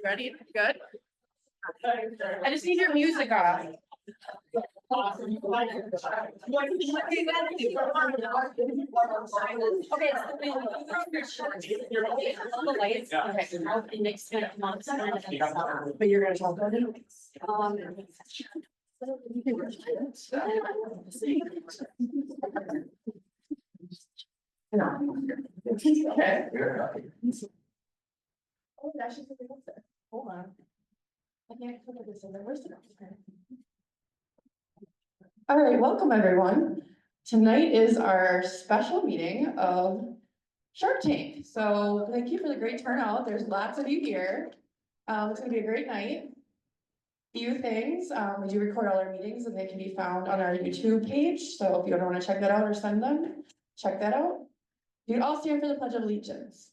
ready? Good. I just need your music off. But you're gonna talk about it. Okay. Oh, that should be there. Hold on. I can't put this in there. Where's the? All right, welcome everyone. Tonight is our special meeting of Shark Tank. So thank you for the great turnout. There's lots of you here. It's gonna be a great night. Few things, we do record all our meetings and they can be found on our YouTube page. So if you ever want to check that out or send them, check that out. You all stand for the Pledge of Allegiance.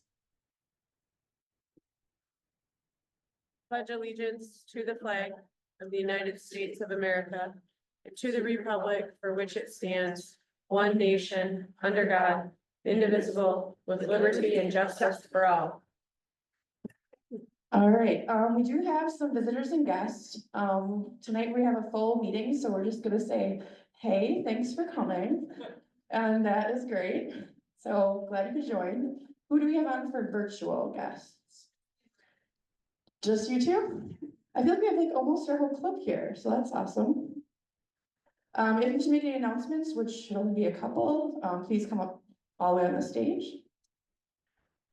Pledge allegiance to the flag of the United States of America and to the republic for which it stands, one nation, under God, indivisible, with liberty and justice for all. All right, we do have some visitors and guests. Tonight we have a full meeting, so we're just gonna say, hey, thanks for coming. And that is great. So glad you could join. Who do we have on for virtual guests? Just you two? I feel like we have like almost our whole club here, so that's awesome. If you should make any announcements, which should only be a couple, please come up all the way on the stage.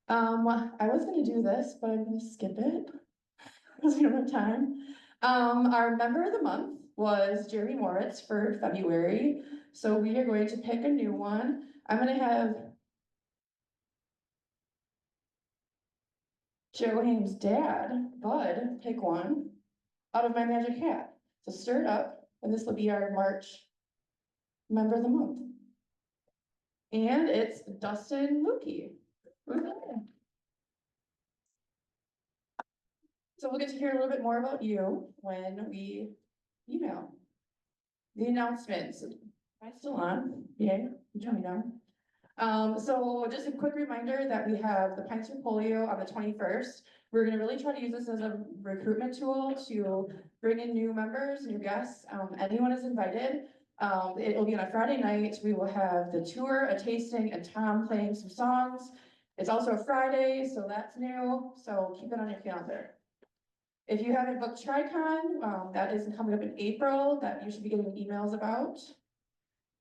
I was gonna do this, but I'm gonna skip it because we don't have time. Our member of the month was Jeremy Moritz for February, so we are going to pick a new one. I'm gonna have Joe Haim's dad, Bud, pick one out of my magic hat. So stir it up, and this will be our March member of the month. And it's Dustin Lukey. So we'll get to hear a little bit more about you when we email. The announcements. Am I still on? Yeah, you turn me down. So just a quick reminder that we have the Pints for Polio on the 21st. We're gonna really try to use this as a recruitment tool to bring in new members, new guests. Anyone is invited. It will be on a Friday night. We will have the tour, a tasting, and Tom playing some songs. It's also a Friday, so that's new. So keep it on your calendar. If you haven't booked TriCon, that is coming up in April, that you should be getting emails about.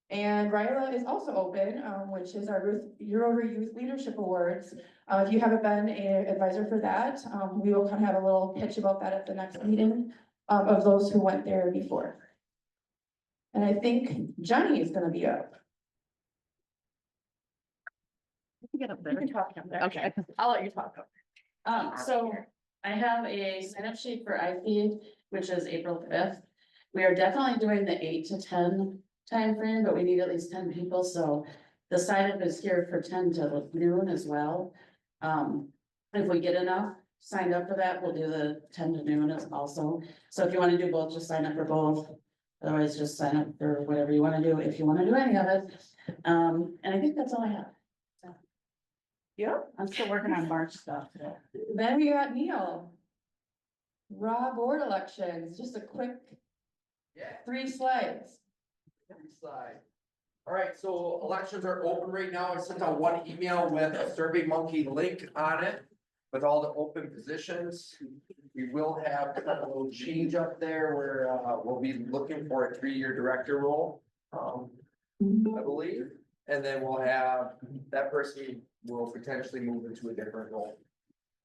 And RILA is also open, which is our Year-Over Youth Leadership Awards. If you haven't been an advisor for that, we will kind of have a little pitch about that at the next meeting of those who went there before. And I think Johnny is gonna be up. Get up there. You can talk up there. Okay, I'll let you talk. So I have a sign up sheet for iFeed, which is April 5th. We are definitely doing the 8 to 10 time frame, but we need at least 10 people, so the sign up is here for 10 to noon as well. If we get enough signed up for that, we'll do the 10 to noon as also. So if you want to do both, just sign up for both. Otherwise, just sign up for whatever you want to do, if you want to do any of it. And I think that's all I have. Yeah. I'm still working on March stuff. Then we got Neil. Raw board elections, just a quick Yeah, 3 slides. slide. All right, so elections are open right now. I sent out one email with a Survey Monkey link on it with all the open positions. We will have a little change up there where we'll be looking for a 3-year director role, I believe. And then we'll have, that person will potentially move into a different role.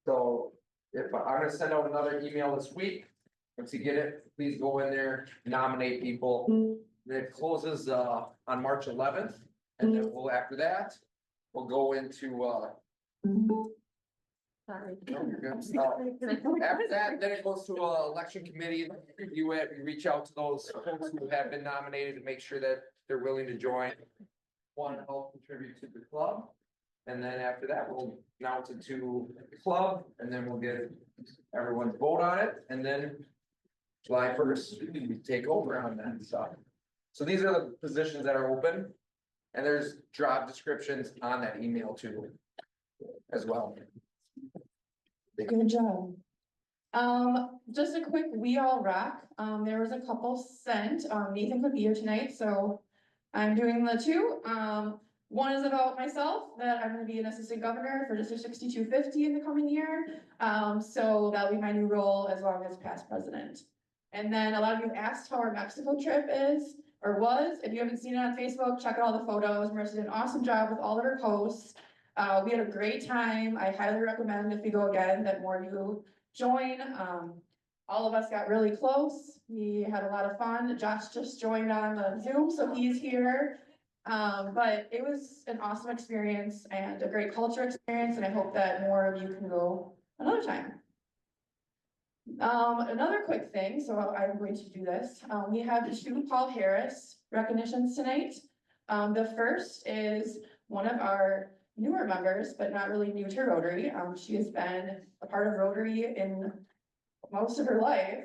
So if I'm gonna send out another email this week, once you get it, please go in there, nominate people. It closes on March 11th, and then we'll, after that, we'll go into Sorry. after that, then it goes to election committee, review it, we reach out to those folks who have been nominated to make sure that they're willing to join. Want to help contribute to the club, and then after that, we'll announce it to the club, and then we'll get everyone's vote on it, and then July 1st, we take over on that stuff. So these are the positions that are open, and there's job descriptions on that email too, as well. Good job. Just a quick We All Rock, there was a couple sent, Nathan could be here tonight, so I'm doing the two. One is about myself, that I'm gonna be an assistant governor for District 6250 in the coming year. So that'll be my new role as long as past president. And then a lot of you asked how our Mexico trip is, or was. If you haven't seen it on Facebook, check out all the photos. Marissa did an awesome job with all of her posts. We had a great time. I highly recommend if we go again, that more of you join. All of us got really close. We had a lot of fun. Josh just joined on the Zoom, so he's here. But it was an awesome experience and a great culture experience, and I hope that more of you can go another time. Another quick thing, so I'm going to do this. We have 2 Paul Harris recognitions tonight. The first is one of our newer members, but not really new to Rotary. She has been a part of Rotary in most of her life.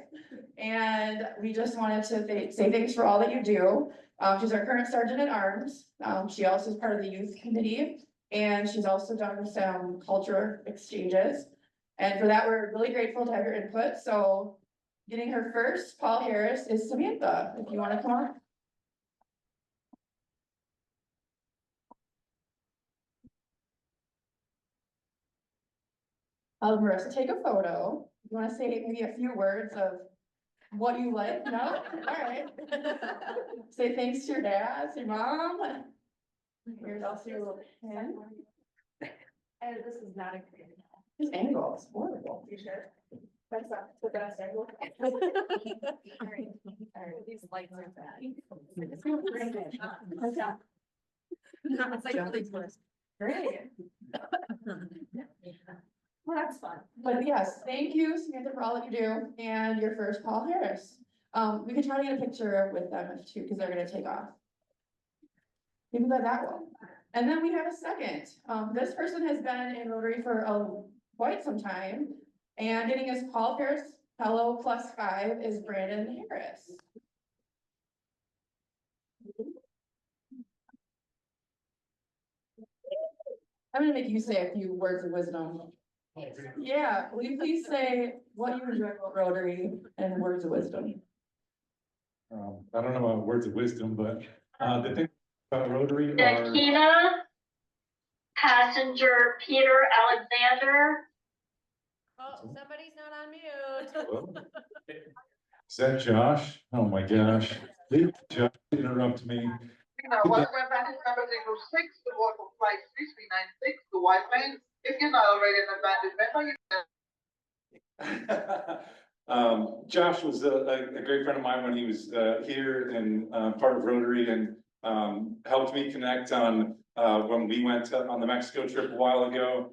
And we just wanted to say thanks for all that you do. She's our current sergeant at arms. She also is part of the youth committee, and she's also done some culture exchanges. And for that, we're really grateful to have your input. So getting her first, Paul Harris, is Samantha, if you want to come on. Marissa, take a photo. You want to say maybe a few words of what you like? No? All right. Say thanks to your dad, to your mom. Here's also your little pen. And this is not a great. His angle is horrible. You sure? That's not the best angle. Alright, these lights are bad. It's like really close. Great. Well, that's fun. But yes, thank you, Samantha, for all that you do, and your first, Paul Harris. We could try to get a picture with them too, because they're gonna take off. Maybe like that one. And then we have a second. This person has been in Rotary for quite some time, and getting his Paul Harris Fellow +5 is Brandon Harris. I'm gonna make you say a few words of wisdom. Yeah, will you please say what you enjoy about Rotary and words of wisdom? I don't know about words of wisdom, but the thing about Rotary are. Dakina, passenger Peter Alexander. Oh, somebody's not on mute. Hello? Is that Josh? Oh my gosh. Leave Josh interrupt me. Welcome back to number 06, the board of flight 3396, the white man. If you're not already an abandoned member, you Josh was a great friend of mine when he was here and part of Rotary, and helped me connect on when we went on the Mexico trip a while ago.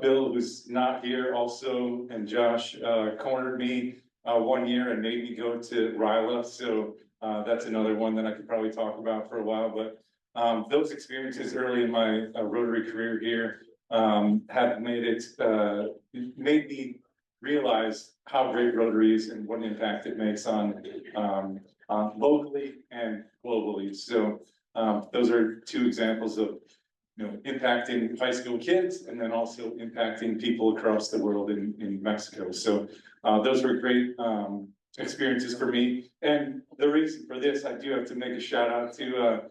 Bill, who's not here also, and Josh cornered me one year and made me go to RILA. So that's another one that I could probably talk about for a while. But those experiences early in my Rotary career here have made me realize how great Rotary is and what an impact it makes on locally and globally. So those are 2 examples of, you know, impacting high school kids and then also impacting people across the world in Mexico. So those were great experiences for me. And the reason for this, I do have to make a shout out to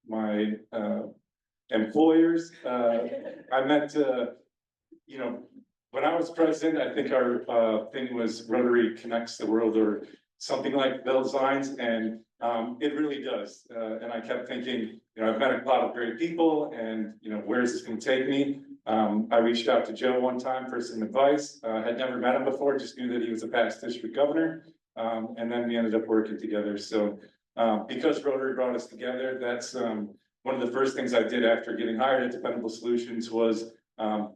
my employers. I met, you know, when I was president, I think our thing was Rotary Connects the World or something like those lines, and it really does. And I kept thinking, you know, I've met a lot of great people, and you know, where is this going to take me? I reached out to Joe one time for some advice. Had never met him before, just knew that he was a past district governor, and then we ended up working together. So because Rotary brought us together, that's one of the first things I did after getting hired at Dependable Solutions was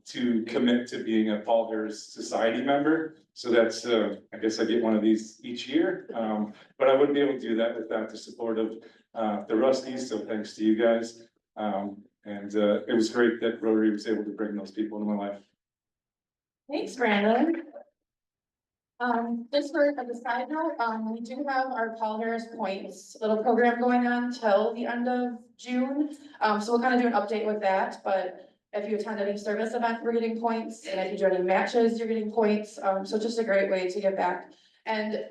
to commit to being a Paul Harris Society member. So that's, I guess I get one of these each year, but I wouldn't be able to do that without the support of the Rusties. So thanks to you guys. And it was great that Rotary was able to bring those people into my life. Thanks, Brandon. Just for a side note, we do have our Paul Harris Points little program going on till the end of June. So we'll kind of do an update with that, but If you attend any service event, we're getting points, and if you join any matches, you're getting points, so just a great way to give back. And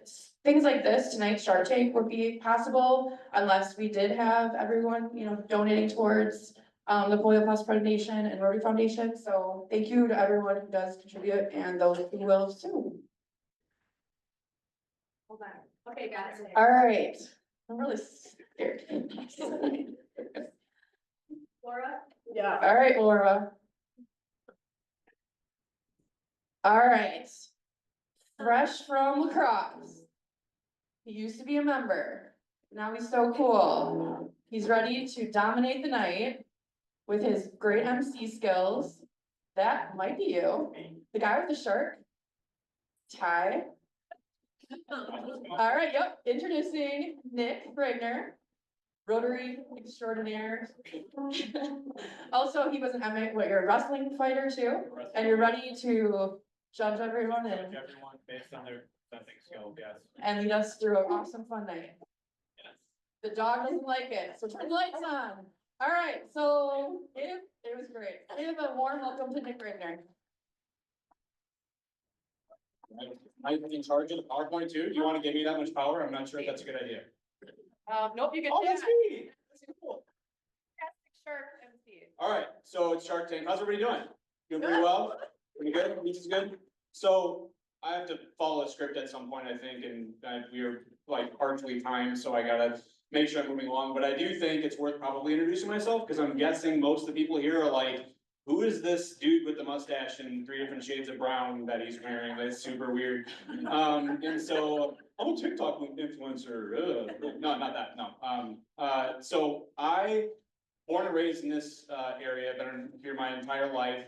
things like this, tonight's Shark Tank would be possible unless we did have everyone, donating towards the Polio Plus Foundation and Rotary Foundation, so thank you to everyone who does contribute and those who will too. Hold on. Okay, got it. All right, I'm really scared. Laura? Yeah. All right, Laura. All right. Fresh from lacrosse. He used to be a member. Now he's so cool. He's ready to dominate the night with his great MC skills. That might be you. The guy with the shark. Ty. All right, yep, introducing Nick Bragner, Rotary extraordinaire. Also, he was an you're a wrestling fighter too, and you're ready to judge everyone and Everyone based on their fencing skill, yes. and lead us through an awesome fun night. Yes. The dog doesn't like it, so turn the lights on. All right, so it was great. Give a warm welcome to Nick Bragner. I'm in charge of the PowerPoint too. Do you want to give me that much power? I'm not sure if that's a good idea. Nope, you can. Oh, that's me. That's cool. Shark MC. All right, so it's Shark Tank. How's everybody doing? Doing pretty well? Pretty good? Beach is good? So I have to follow a script at some point, I think, and we are like partially timed, so I gotta make sure I'm moving along. But I do think it's worth probably introducing myself, because I'm guessing most of the people here are like, who is this dude with the mustache and 3 different shades of brown that he's wearing? That's super weird. And so I'm a TikTok influencer. No, not that, no. So born and raised in this area, been here my entire life.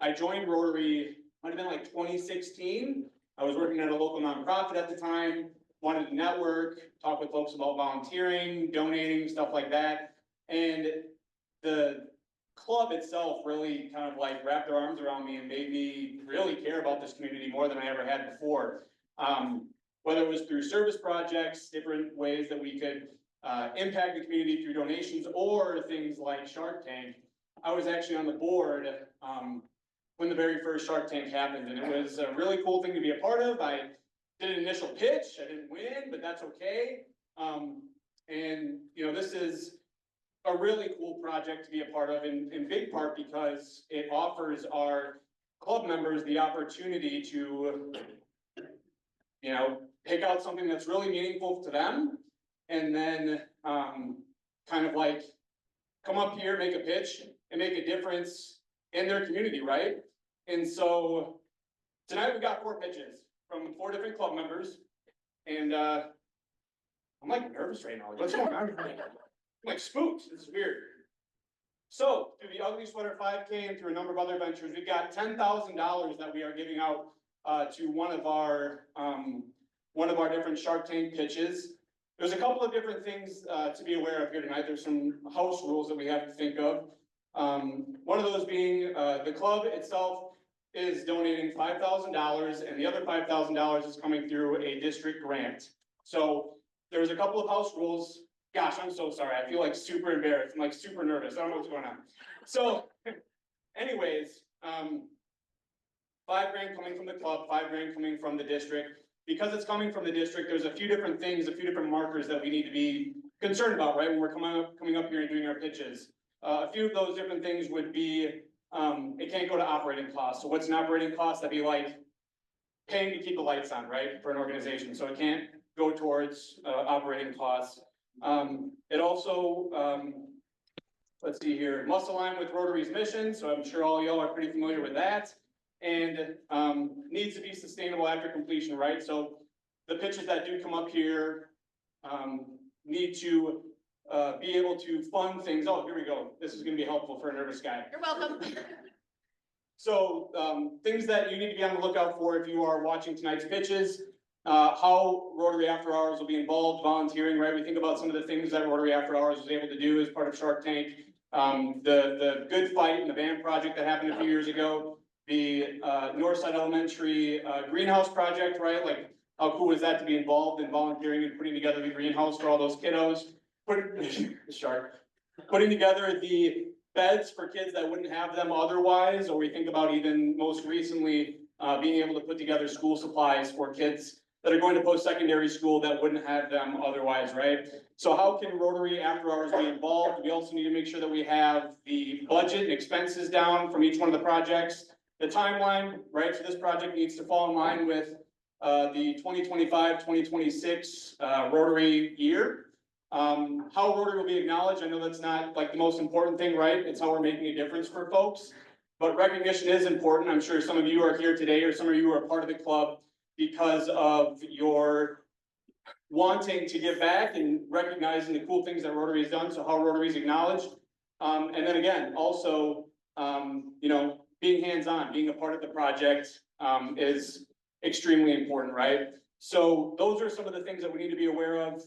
I joined Rotary, might have been like 2016. I was working at a local nonprofit at the time, wanted to network, talk with folks about volunteering, donating, stuff like that. And the club itself really kind of like wrapped their arms around me and made me really care about this community more than I ever had before. Whether it was through service projects, different ways that we could impact the community through donations, or things like Shark Tank. I was actually on the board when the very first Shark Tank happened, and it was a really cool thing to be a part of. I did an initial pitch, I didn't win, but that's okay. And this is a really cool project to be a part of, in big part because it offers our club members the opportunity to, pick out something that's really meaningful to them, and then kind of like come up here, make a pitch, and make a difference in their community, right? And so tonight we got 4 pitches from 4 different club members, and I'm like nervous right now. What's going on? I'm like spooked. This is weird. So through the Ugly Sweater 5K and through a number of other ventures, we've got $10,000 that we are giving out to one of our different Shark Tank pitches. There's a couple of different things to be aware of here tonight. There's some house rules that we have to think of. One of those being the club itself is donating $5,000, and the other $5,000 is coming through a district grant. So there's a couple of house rules. Gosh, I'm so sorry. I feel like super embarrassed. I'm like super nervous. I don't know what's going on. So anyways, $5 grand coming from the club, $5 grand coming from the district. Because it's coming from the district, there's a few different things, a few different markers that we need to be concerned about, right? When we're coming up here and doing our pitches. A few of those different things would be, it can't go to operating costs. So what's an operating cost? That'd be like paying to keep the lights on, right? For an organization. So it can't go towards operating costs. It also, let's see here, must align with Rotary's mission. So I'm sure all y'all are pretty familiar with that. And needs to be sustainable after completion, right? So the pitches that do come up here need to be able to fund things. Oh, here we go. This is going to be helpful for a nervous guy. You're welcome. So things that you need to be on the lookout for if you are watching tonight's pitches. How Rotary After Hours will be involved, volunteering, right? We think about some of the things that Rotary After Hours was able to do as part of Shark Tank. The Good Fight and the band project that happened a few years ago. The Northside Elementary greenhouse project, right? Like, how cool is that to be involved in volunteering and putting together the greenhouse for all those kiddos? Putting together the beds for kids that wouldn't have them otherwise, or we think about even most recently, being able to put together school supplies for kids that are going to post-secondary school that wouldn't have them otherwise, right? So how can Rotary After Hours be involved? We also need to make sure that we have the budget and expenses down from each one of the projects. The timeline, right, so this project needs to fall in line with the 2025-2026 Rotary year. How Rotary will be acknowledged, I know that's not like the most important thing, right? It's how we're making a difference for folks. But recognition is important. I'm sure some of you are here today, or some of you are part of the club because of your wanting to give back and recognizing the cool things that Rotary has done, so how Rotary is acknowledged. And then again, also, you know, being hands-on, being a part of the project, is extremely important, right? So those are some of the things that we need to be aware of,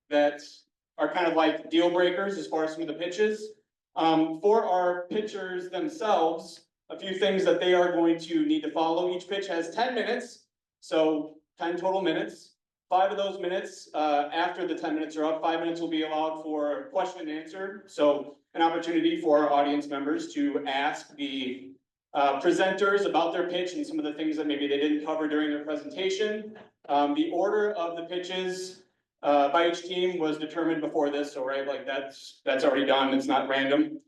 that are kind of like deal breakers as far as some of the pitches. For our pitchers themselves, a few things that they are going to need to follow. Each pitch has 10 minutes, so 10 total minutes. 5 of those minutes, after the 10 minutes are up, 5 minutes will be allowed for question and answer. So an opportunity for our audience members to ask the presenters about their pitch and some of the things that maybe they didn't cover during their presentation. The order of the pitches by each team was determined before this, so right, like that's already done. It's not random.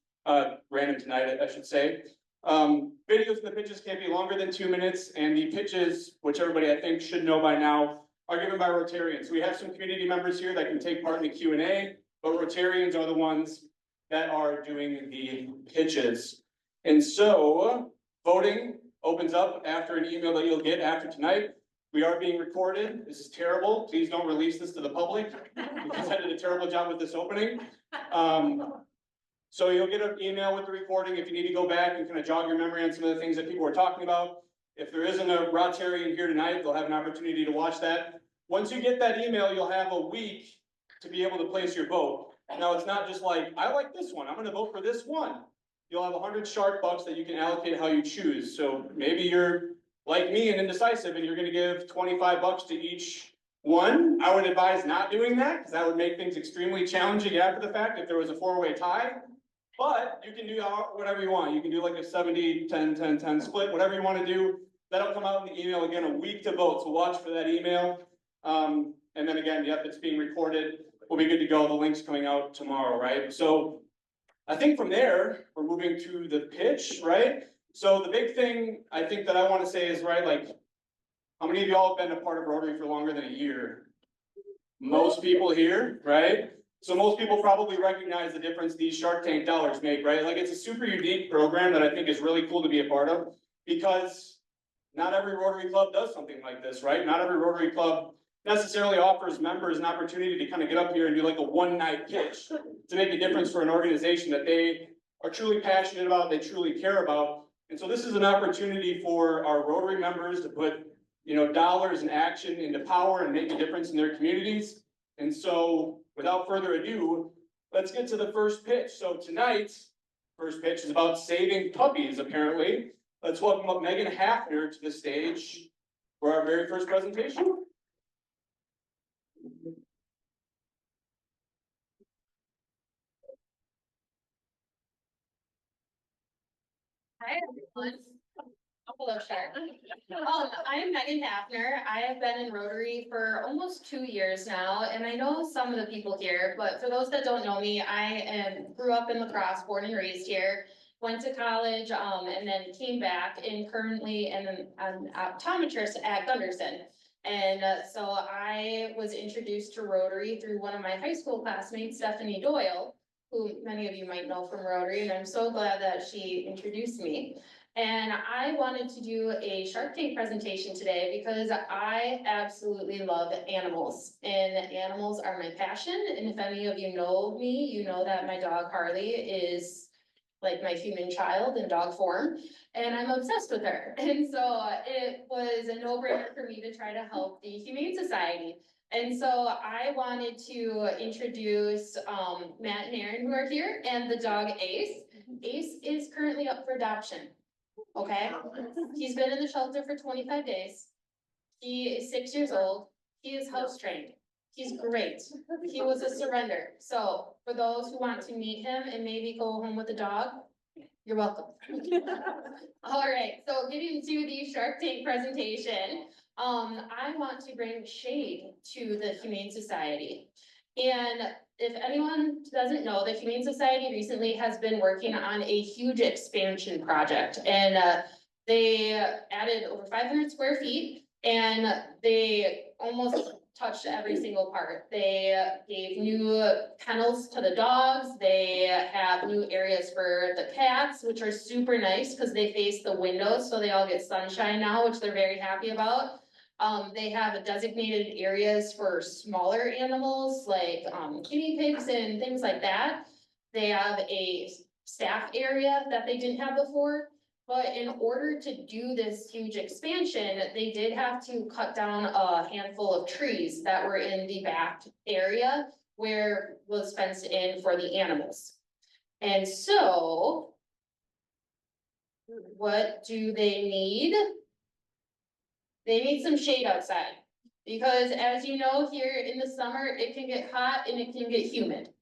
Random tonight, I should say. Videos of the pitches can't be longer than 2 minutes, and the pitches, which everybody I think should know by now, are given by Rotarians. We have some community members here that can take part in the Q&A, but Rotarians are the ones that are doing the pitches. And so voting opens up after an email that you'll get after tonight. We are being recorded. This is terrible. Please don't release this to the public because I did a terrible job with this opening. So you'll get an email with the recording if you need to go back and kind of jog your memory on some of the things that people were talking about. If there isn't a Rotarian here tonight, they'll have an opportunity to watch that. Once you get that email, you'll have a week to be able to place your vote. Now, it's not just like, I like this one, I'm gonna vote for this one. You'll have 100 shark bucks that you can allocate how you choose. So maybe you're like me and indecisive and you're gonna give 25 bucks to each one. I would advise not doing that because that would make things extremely challenging after the fact if there was a 4-way tie. But you can do whatever you want. You can do like a 70, 10, 10, 10 split, whatever you want to do. That'll come out in the email again, a week to vote. So watch for that email. And then again, yep, it's being recorded. We'll be good to go. The link's coming out tomorrow, right? So I think from there, we're moving to the pitch, right? So the big thing I think that I want to say is, right, like, how many of y'all have been a part of Rotary for longer than a year? Most people here, right? So most people probably recognize the difference these Shark Tank dollars make, right? Like, it's a super unique program that I think is really cool to be a part of because not every Rotary Club does something like this, right? Not every Rotary Club necessarily offers members an opportunity to kind of get up here and do like a one-night pitch to make a difference for an organization that they are truly passionate about, they truly care about. And so this is an opportunity for our Rotary members to put, you know, dollars and action into power and make a difference in their communities. And so without further ado, let's get to the first pitch. So tonight's first pitch is about saving puppies, apparently. Let's welcome up Megan Hafner to the stage for our very first presentation. Hi, everyone. Hello, Shark. I am Megan Hafner. I have been in Rotary for almost 2 years now, and I know some of the people here, but for those that don't know me, grew up in La Crosse, born and raised here, went to college, and then came back and currently am an optometrist at Gunderson. And so I was introduced to Rotary through one of my high school classmates, Stephanie Doyle, who many of you might know from Rotary, and I'm so glad that she introduced me. And I wanted to do a Shark Tank presentation today because I absolutely love animals, and animals are my passion. And if any of you know me, you know that my dog Harley is like my human child in dog form, and I'm obsessed with her. And so it was a no-brainer for me to try to help the Humane Society. And so I wanted to introduce Matt and Aaron, who are here, and the dog Ace. Ace is currently up for adoption. Okay, he's been in the shelter for 25 days. He is 6 years old. He is house trained. He's great. He was a surrender. So for those who want to meet him and maybe go home with a dog, you're welcome. All right, so getting to the Shark Tank presentation, I want to bring shade to the Humane Society. And if anyone doesn't know, the Humane Society recently has been working on a huge expansion project, and they added over 500 square feet, and they almost touched every single part. They gave new kennels to the dogs. They have new areas for the cats, which are super nice because they face the windows, so they all get sunshine now, which they're very happy about. They have designated areas for smaller animals like guinea pigs and things like that. They have a staff area that they didn't have before. But in order to do this huge expansion, they did have to cut down a handful of trees that were in the back area where was fenced in for the animals. And so what do they need? They need some shade outside. Because as you know, here in the summer, it can get hot and it can get humid.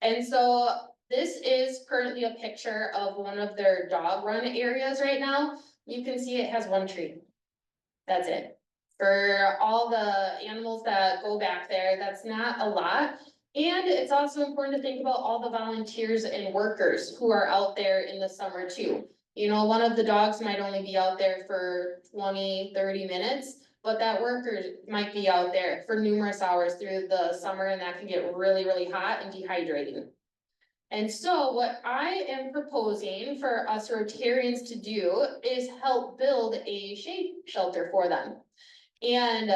And so this is currently a picture of one of their dog run areas right now. You can see it has one tree. That's it. For all the animals that go back there, that's not a lot. And it's also important to think about all the volunteers and workers who are out there in the summer too. You know, one of the dogs might only be out there for 20, 30 minutes, but that worker might be out there for numerous hours through the summer, and that can get really, really hot and dehydrating. And so what I am proposing for us Rotarians to do is help build a shade shelter for them. And,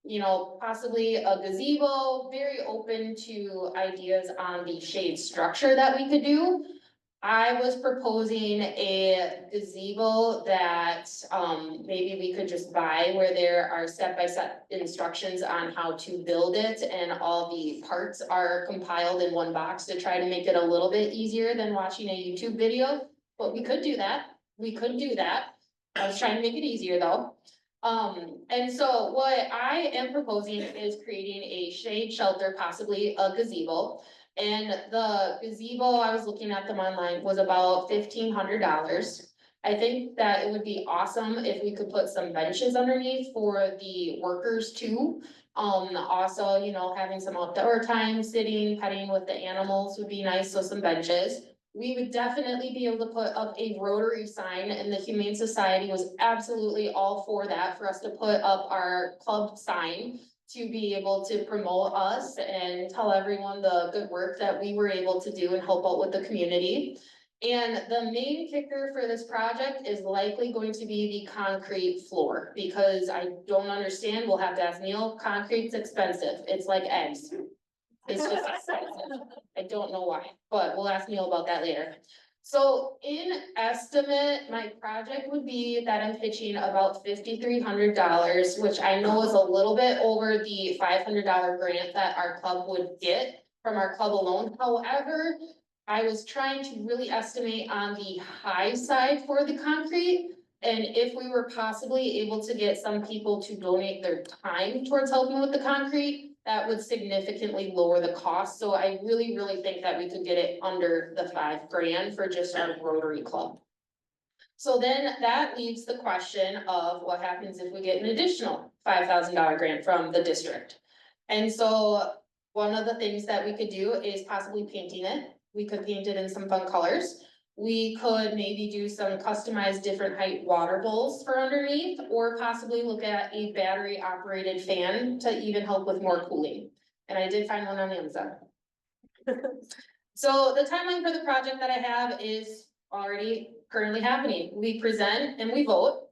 you know, possibly a gazebo, very open to ideas on the shade structure that we could do. I was proposing a gazebo that, maybe we could just buy, where there are step-by-step instructions on how to build it, and all the parts are compiled in one box to try to make it a little bit easier than watching a YouTube video. But we could do that. We could do that. I was trying to make it easier though. And so what I am proposing is creating a shade shelter, possibly a gazebo. And the gazebo, I was looking at them online, was about $1,500. I think that it would be awesome if we could put some benches underneath for the workers too. Also, you know, having some outdoor time, sitting, petting with the animals would be nice, so some benches. We would definitely be able to put up a Rotary sign, and the Humane Society was absolutely all for that, for us to put up our club sign to be able to promote us and tell everyone the good work that we were able to do and help out with the community. And the main kicker for this project is likely going to be the concrete floor, because I don't understand, we'll have to ask Neil, concrete's expensive, it's like eggs. It's just expensive, I don't know why, but we'll ask Neil about that later. So in estimate, my project would be that I'm pitching about $5,300, which I know is a little bit over the $500 grant that our club would get from our club alone. However, I was trying to really estimate on the high side for the concrete. And if we were possibly able to get some people to donate their time towards helping with the concrete, that would significantly lower the cost. So I really, really think that we could get it under the $5,000 for just our Rotary Club. So then that leaves the question of what happens if we get an additional $5,000 grant from the district. And so one of the things that we could do is possibly painting it. We could paint it in some fun colors. We could maybe do some customized different height water bowls for underneath, or possibly look at a battery operated fan to even help with more cooling. And I did find one on Amazon. So the timeline for the project that I have is already currently happening. We present and we vote,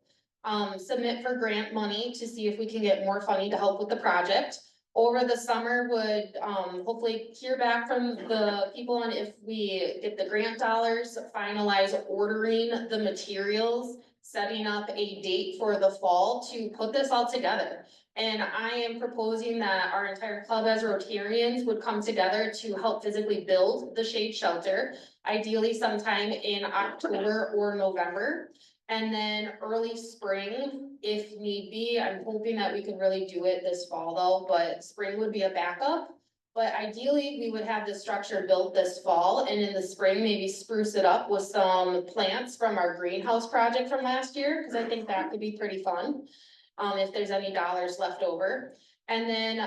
submit for grant money to see if we can get more funding to help with the project. Over the summer would hopefully hear back from the people on if we get the grant dollars, finalize ordering the materials, setting up a date for the fall to put this all together. And I am proposing that our entire club as Rotarians would come together to help physically build the shade shelter, ideally sometime in October or November. And then early spring, if need be, I'm hoping that we can really do it this fall though, but spring would be a backup. But ideally, we would have the structure built this fall and in the spring, maybe spruce it up with some plants from our greenhouse project from last year, cause I think that could be pretty fun. If there's any dollars left over. And then,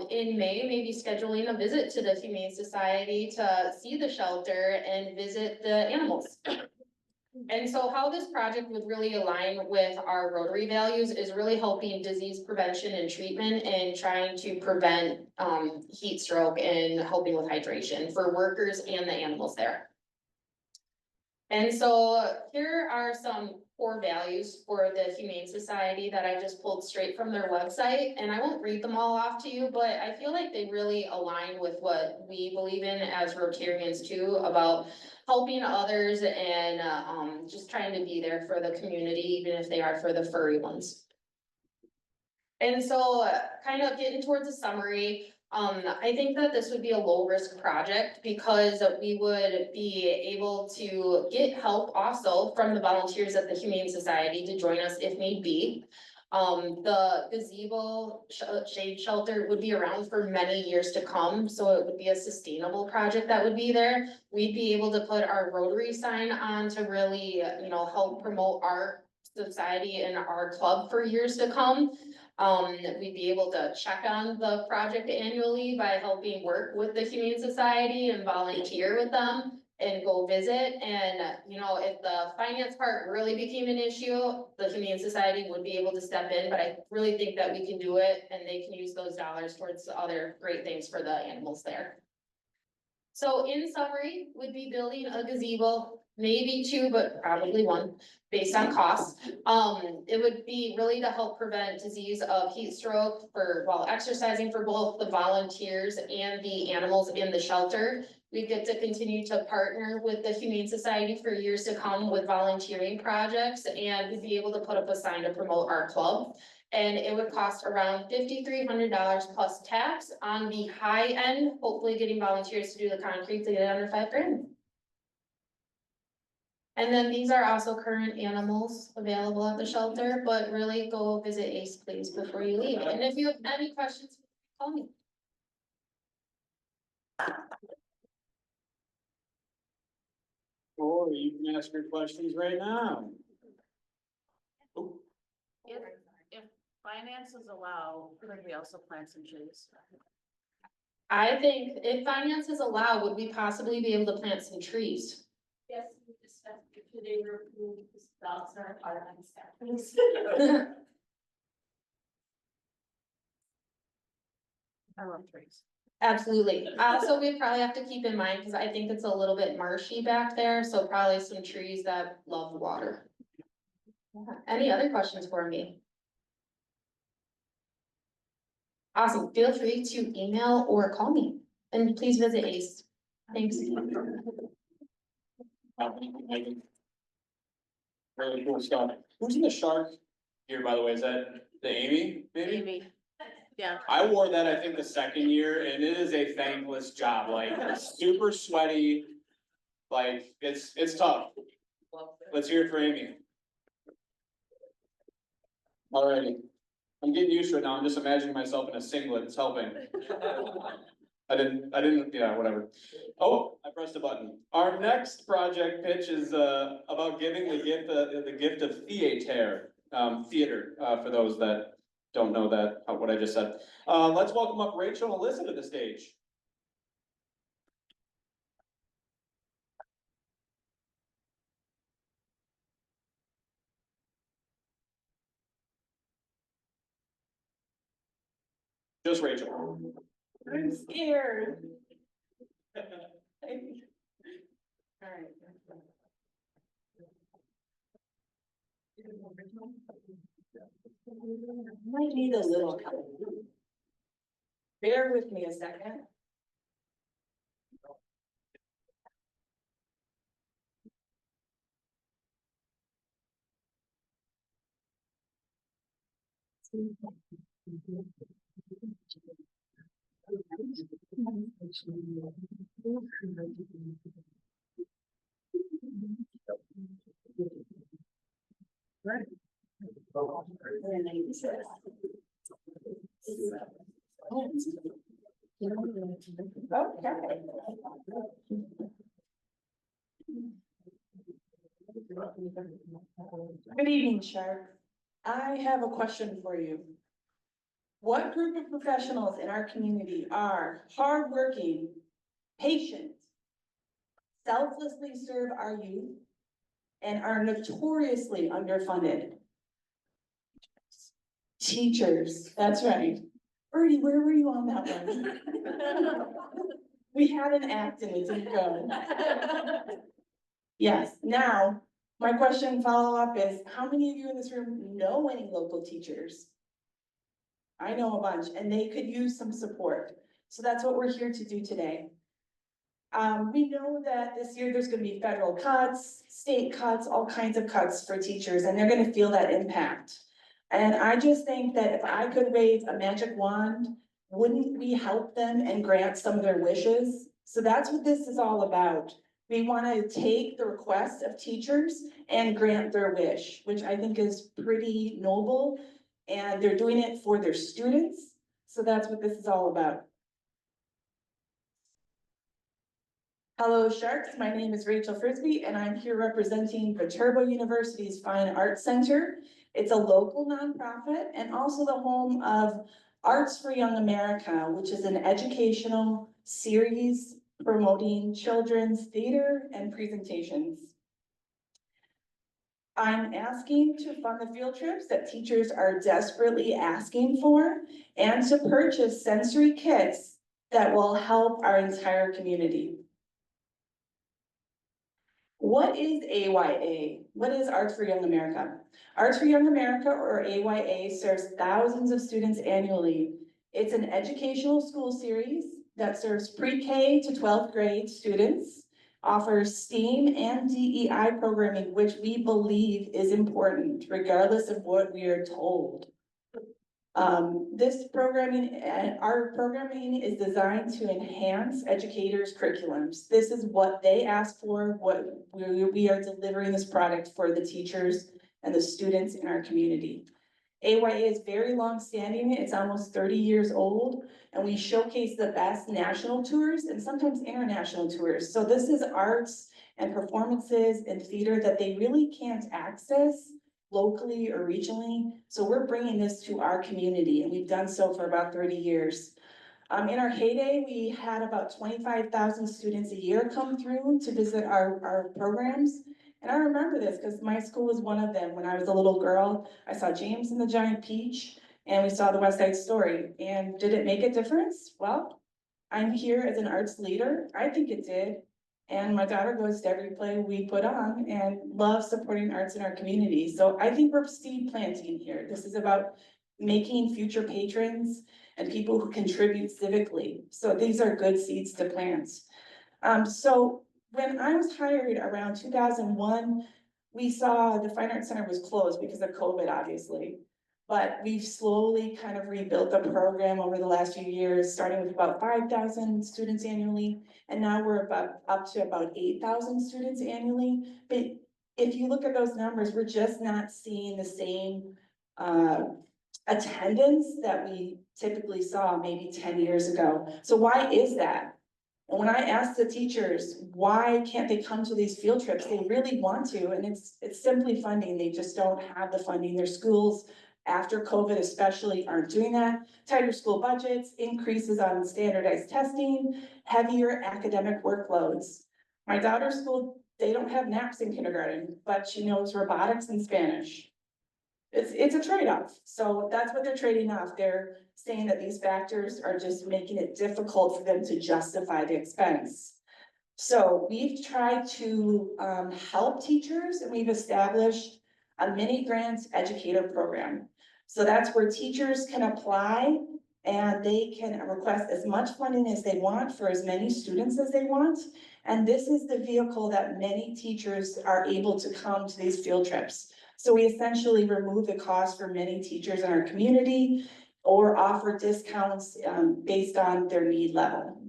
in May, maybe scheduling a visit to the Humane Society to see the shelter and visit the animals. And so how this project would really align with our Rotary values is really helping disease prevention and treatment and trying to prevent heat stroke and helping with hydration for workers and the animals there. And so here are some core values for the Humane Society that I just pulled straight from their website, and I won't read them all off to you, but I feel like they really align with what we believe in as Rotarians too, about helping others and just trying to be there for the community, even if they are for the furry ones. And so kind of getting towards a summary, I think that this would be a low risk project because we would be able to get help also from the volunteers at the Humane Society to join us if need be. The gazebo shade shelter would be around for many years to come, so it would be a sustainable project that would be there. We'd be able to put our Rotary sign on to really, help promote our society and our club for years to come. We'd be able to check on the project annually by helping work with the Humane Society and volunteer with them and go visit. And, if the finance part really became an issue, the Humane Society would be able to step in, but I really think that we can do it and they can use those dollars towards other great things for the animals there. So in summary, we'd be building a gazebo, maybe two, but probably one, based on cost. It would be really to help prevent disease of heat stroke while exercising for both the volunteers and the animals in the shelter. We get to continue to partner with the Humane Society for years to come with volunteering projects, and we'd be able to put up a sign to promote our club. And it would cost around $5,300 plus tax on the high end, hopefully getting volunteers to do the concrete to get it under $5,000. And then these are also current animals available at the shelter, but really go visit Ace please before you leave. And if you have any questions, call me. Or you can ask your questions right now. If finances allow, could we also plant some trees? I think if finances allow, would we possibly be able to plant some trees? Yes, we discussed if they remove the dogs are part of staff. I love trees. Absolutely. Also, we probably have to keep in mind, because I think it's a little bit marshy back there, so probably some trees that love water. Any other questions for me? Awesome. Feel free to email or call me, and please visit Ace. Thanks. Really cool stuff. Who's in the shark here, by the way? Is that the Amy, maybe? Maybe. Yeah. I wore that, I think, the second year, and it is a thankless job, like, super sweaty. Like, it's tough. Let's hear it for Amy. Alrighty. I'm getting used to it now. I'm just imagining myself in a singlet. It's helping. I didn't, yeah, whatever. Oh, I pressed a button. Our next project pitch is, about giving the gift of theater, for those that don't know that, what I just said. Let's welcome up Rachel and Alyssa to the stage. Just Rachel. I'm scared. Alright. Might need a little help. Bear with me a second. Good evening, Shark. I have a question for you. What group of professionals in our community are hardworking, patient, selflessly serve our youth, and are notoriously underfunded? Teachers, that's right. Bertie, where were you on that one? We had an act and it didn't go. Yes, now, my question follow-up is, how many of you in this room know any local teachers? I know a bunch, and they could use some support. So that's what we're here to do today. We know that this year there's gonna be federal cuts, state cuts, all kinds of cuts for teachers, and they're gonna feel that impact. And I just think that if I could wave a magic wand, wouldn't we help them and grant some of their wishes? So that's what this is all about. We wanna take the request of teachers and grant their wish, which I think is pretty noble. And they're doing it for their students. So that's what this is all about. Hello Sharks, my name is Rachel Frisbee and I'm here representing Viterbo University's Fine Arts Center. It's a local nonprofit and also the home of Arts for Young America, which is an educational series promoting children's theater and presentations. I'm asking to fund the field trips that teachers are desperately asking for and to purchase sensory kits that will help our entire community. What is AYA? What is Arts for Young America? Arts for Young America, or AYA, serves thousands of students annually. It's an educational school series that serves pre-K to 12th grade students, offers STEAM and DEI programming, which we believe is important, regardless of what we are told. This programming, our programming is designed to enhance educators' curriculums. This is what they ask for, what we are delivering this product for the teachers and the students in our community. AYA is very long-standing, it's almost 30 years old, and we showcase the best national tours and sometimes international tours. So this is arts and performances and theater that they really can't access locally or regionally. So we're bringing this to our community, and we've done so for about 30 years. In our heyday, we had about 25,000 students a year come through to visit our programs. And I remember this because my school was one of them. When I was a little girl, I saw James and the Giant Peach and we saw the West Side Story. And did it make a difference? Well, I'm here as an arts leader. I think it did. And my daughter goes to every play we put on and loves supporting arts in our community. So I think we're seed planting here. This is about making future patrons and people who contribute civically. So these are good seeds to plant. So when I was hired around 2001, we saw the Fine Arts Center was closed because of COVID, obviously. But we've slowly kind of rebuilt the program over the last few years, starting with about 5,000 students annually. And now we're up to about 8,000 students annually. But if you look at those numbers, we're just not seeing the same attendance that we typically saw maybe 10 years ago. So why is that? And when I ask the teachers, why can't they come to these field trips? They really want to, and it's simply funding. They just don't have the funding. Their schools, after COVID especially, aren't doing that. Tighter school budgets, increases on standardized testing, heavier academic workloads. My daughter's school, they don't have naps in kindergarten, but she knows robotics and Spanish. It's a trade-off. So that's what they're trading off. They're saying that these factors are just making it difficult for them to justify the expense. So we've tried to help teachers, and we've established a mini grants educator program. So that's where teachers can apply and they can request as much funding as they want for as many students as they want. And this is the vehicle that many teachers are able to come to these field trips. So we essentially remove the cost for many teachers in our community or offer discounts based on their need level.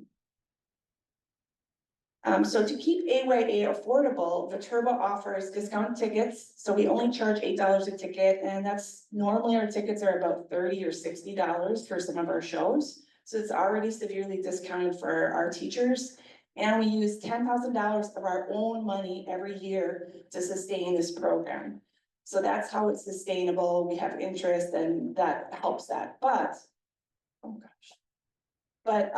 So to keep AYA affordable, Viterbo offers discount tickets, so we only charge $8 a ticket, and that's normally our tickets are about $30 or $60 for some of our shows. So it's already severely discounted for our teachers, and we use $10,000 of our own money every year to sustain this program. So that's how it's sustainable, we have interest, and that helps that, but, oh gosh. But,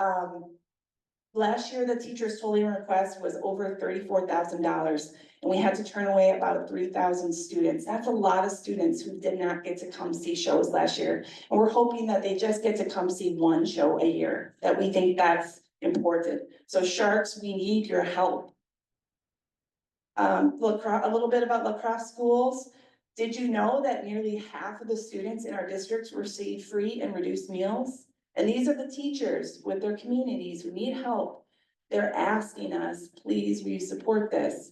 last year, the teacher's total request was over $34,000, and we had to turn away about 3,000 students. That's a lot of students who did not get to come see shows last year. And we're hoping that they just get to come see one show a year, that we think that's important. So Sharks, we need your help. Lacrosse, a little bit about lacrosse schools. Did you know that nearly half of the students in our districts receive free and reduced meals? And these are the teachers with their communities who need help. They're asking us, please, will you support this?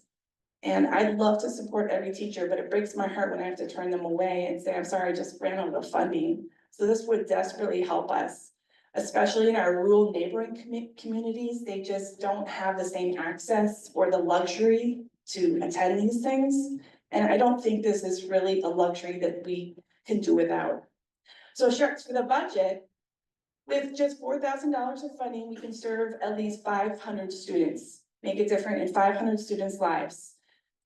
And I'd love to support every teacher, but it breaks my heart when I have to turn them away and say, I'm sorry, I just ran out of funding. So this would desperately help us, especially in our rural neighboring communities. They just don't have the same access or the luxury to attend these things. And I don't think this is really a luxury that we can do without. So Sharks, for the budget, with just $4,000 of funding, we can serve at least 500 students, make a difference in 500 students' lives.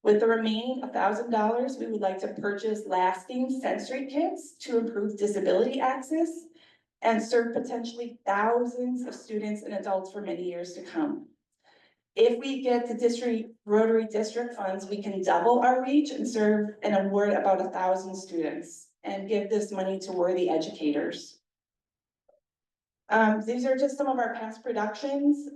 With the remaining $1,000, we would like to purchase lasting sensory kits to improve disability access and serve potentially thousands of students and adults for many years to come. If we get the district Rotary District funds, we can double our reach and serve and award about 1,000 students and give this money to worthy educators. These are just some of our past productions.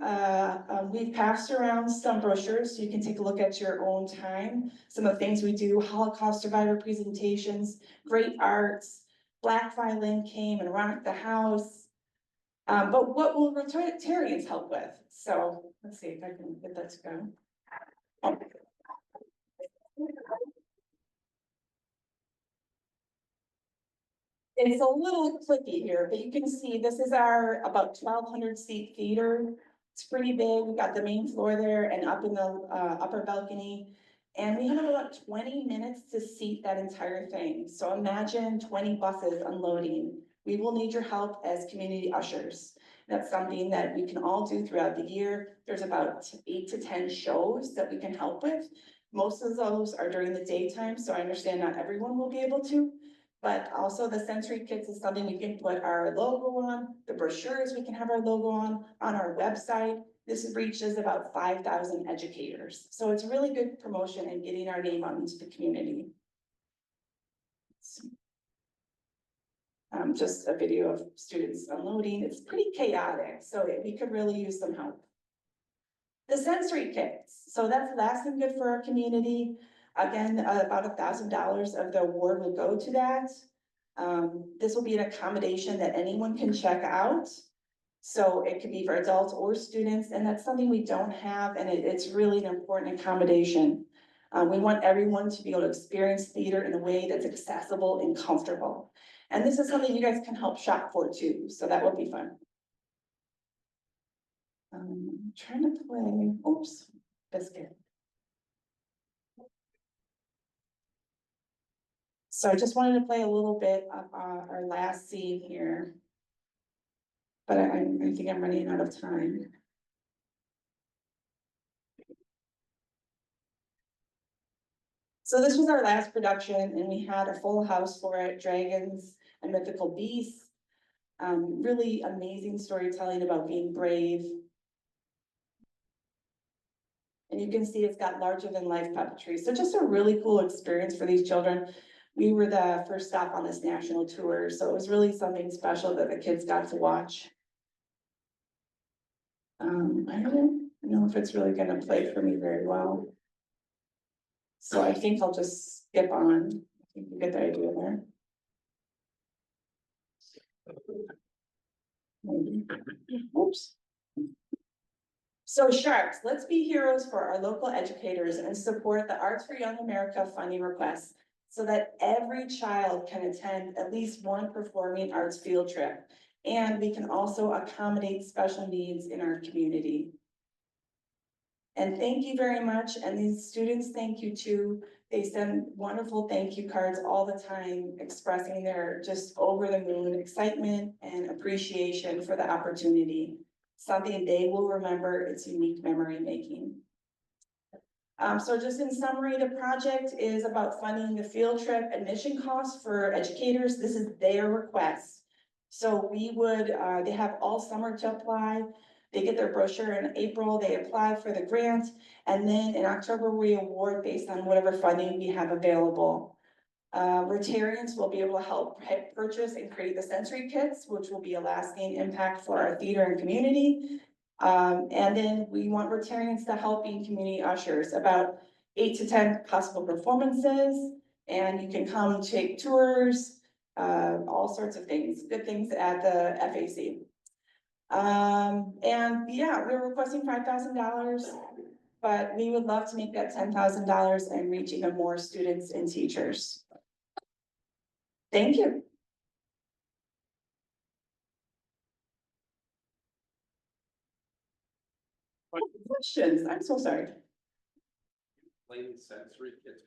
We've passed around some brochures, so you can take a look at your own time. Some of the things we do, Holocaust survivor presentations, great arts, Black Violin came and rocked the house. But what will Rotarians help with? So let's see if I can get that to go. Oh. It's a little clicky here, but you can see this is our about 1,200 seat theater. It's pretty big. We've got the main floor there and up in the upper balcony. And we have about 20 minutes to seat that entire thing. So imagine 20 buses unloading. We will need your help as community ushers. That's something that we can all do throughout the year. There's about 8 to 10 shows that we can help with. Most of those are during the daytime, so I understand not everyone will be able to. But also the sensory kits is something we can put our logo on, the brochures we can have our logo on our website. This reaches about 5,000 educators. So it's a really good promotion and getting our name out into the community. Just a video of students unloading. It's pretty chaotic, so we could really use some help. The sensory kits, so that's lasting good for our community. Again, about $1,000 of the award will go to that. This will be an accommodation that anyone can check out. So it could be for adults or students, and that's something we don't have, and it's really an important accommodation. We want everyone to be able to experience theater in a way that's accessible and comfortable. And this is something you guys can help shop for too, so that would be fun. I'm trying to play, oops, biscuit. So I just wanted to play a little bit of our last scene here. But I think I'm running out of time. So this was our last production, and we had a full house for it, Dragons and Mythical Beasts. Really amazing storytelling about being brave. And you can see it's got larger than life puppetry. So just a really cool experience for these children. We were the first stop on this national tour, so it was really something special that the kids got to watch. I don't know if it's really gonna play for me very well. So I think I'll just skip on. I think you get the idea there. Maybe. Oops. So Sharks, let's be heroes for our local educators and support the Arts for Young America funding request so that every child can attend at least one performing arts field trip. And we can also accommodate special needs in our community. And thank you very much, and these students, thank you too. They send wonderful thank you cards all the time, expressing their just over the moon excitement and appreciation for the opportunity. Something they will remember, it's unique memory making. So just in summary, the project is about funding the field trip admission costs for educators. This is their request. So we would, they have all summer to apply. They get their brochure in April, they apply for the grant, and then in October, we award based on whatever funding we have available. Rotarians will be able to help purchase and create the sensory kits, which will be a lasting impact for our theater and community. And then we want Rotarians to help being community ushers, about 8 to 10 possible performances, and you can come take tours, all sorts of things, good things at the FAC. And yeah, we're requesting $5,000, but we would love to make that $10,000 and reach even more students and teachers. Thank you. Questions? I'm so sorry. Sensory kits,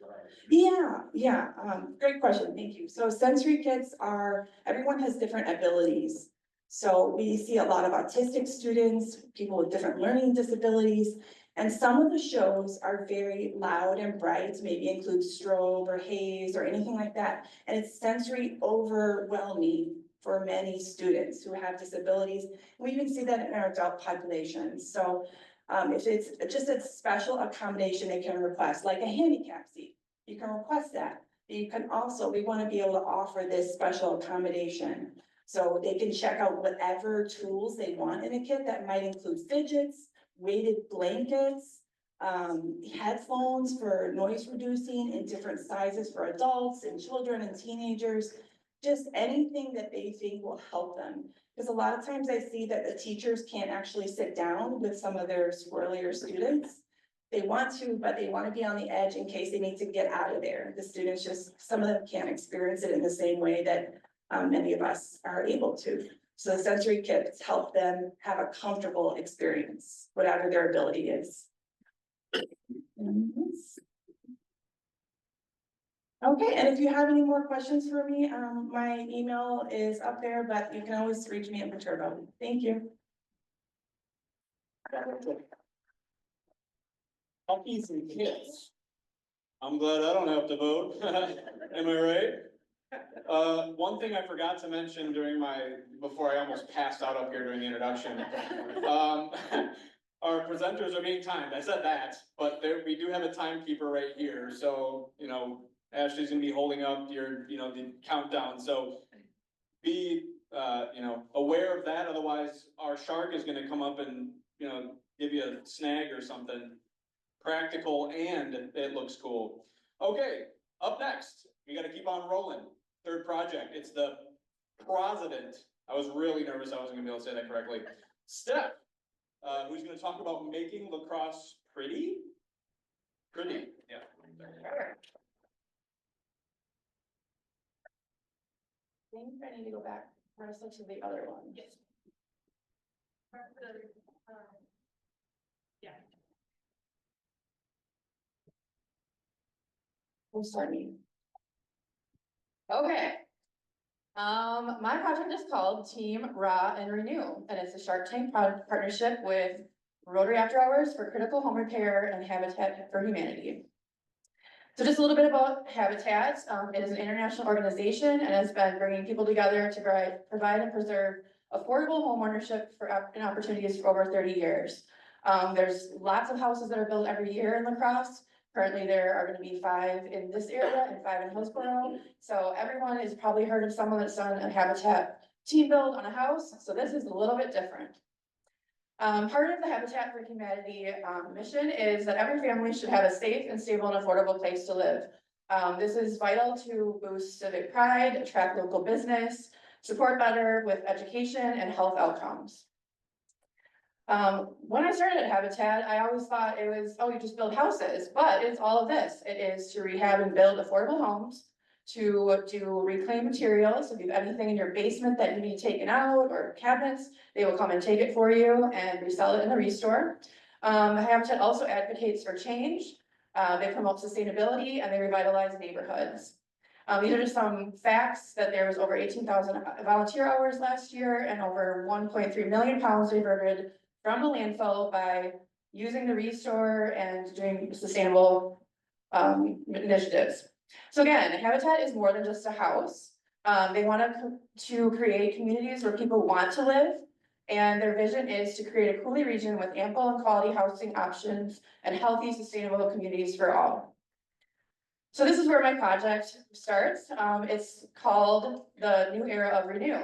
Yeah, great question, thank you. So sensory kits are, everyone has different abilities. So we see a lot of autistic students, people with different learning disabilities, and some of the shows are very loud and bright, maybe include strobe or haze or anything like that. And it's sensory overwhelming for many students who have disabilities. We even see that in our adult population. So if it's just a special accommodation they can request, like a handicap seat, you can request that. You can also, we want to be able to offer this special accommodation. So they can check out whatever tools they want in a kit that might include fidgets, weighted blankets, headphones for noise reducing in different sizes for adults and children and teenagers. Just anything that they think will help them. Because a lot of times I see that the teachers can't actually sit down with some of their squirrelier students. They want to, but they want to be on the edge in case they need to get out of there. The students just, some of them can't experience it in the same way that many of us are able to. So the sensory kits help them have a comfortable experience, whatever their ability is. Okay, and if you have any more questions for me, my email is up there, but you can always reach me at Viterbo. Thank you. Puppies and kids. I'm glad I don't have to vote. Am I right? One thing I forgot to mention before I almost passed out up here during the introduction. Our presenters are being timed. I said that, but we do have a timekeeper right here. So, Ashley's gonna be holding up the countdown. So be, aware of that. Otherwise, our shark is gonna come up and, give you a snag or something. Practical and it looks cool. Okay, up next, we gotta keep on rolling. Third project, it's the President. I was really nervous I wasn't gonna be able to say that correctly. Steph, who's gonna talk about making lacrosse pretty? Pretty, yeah. I think I need to go back first to the other one. Yes. Yeah. Oh, sorry. Okay. My project is called Team Raw and Renew, and it's a Shark Tank partnership with Rotary After Hours for Critical Home Repair and Habitat for Humanity. So just a little bit about Habitat. It is an international organization and has been bringing people together to provide and preserve affordable home ownership and opportunities for over 30 years. There's lots of houses that are built every year in La Crosse. Currently, there are going to be 5 in this area and 5 in Hillsborough. So everyone has probably heard of someone that's done a Habitat team build on a house. So this is a little bit different. Part of the Habitat for Humanity mission is that every family should have a safe and stable and affordable place to live. This is vital to boost civic pride, attract local business, support better with education and health outcomes. When I started at Habitat, I always thought it was, oh, you just build houses, but it's all of this. It is to rehab and build affordable homes, to do reclaimed materials. If you have anything in your basement that you need taken out or cabinets, they will come and take it for you and resell it in the restore. Habitat also advocates for change. They promote sustainability and they revitalize neighborhoods. These are just some facts that there was over 18,000 volunteer hours last year and over 1.3 million pounds diverted from the landfill by using the restore and doing sustainable initiatives. So again, Habitat is more than just a house. They want to create communities where people want to live. And their vision is to create a Cooley region with ample and quality housing options and healthy, sustainable communities for all. So this is where my project starts. It's called the New Era of Renew.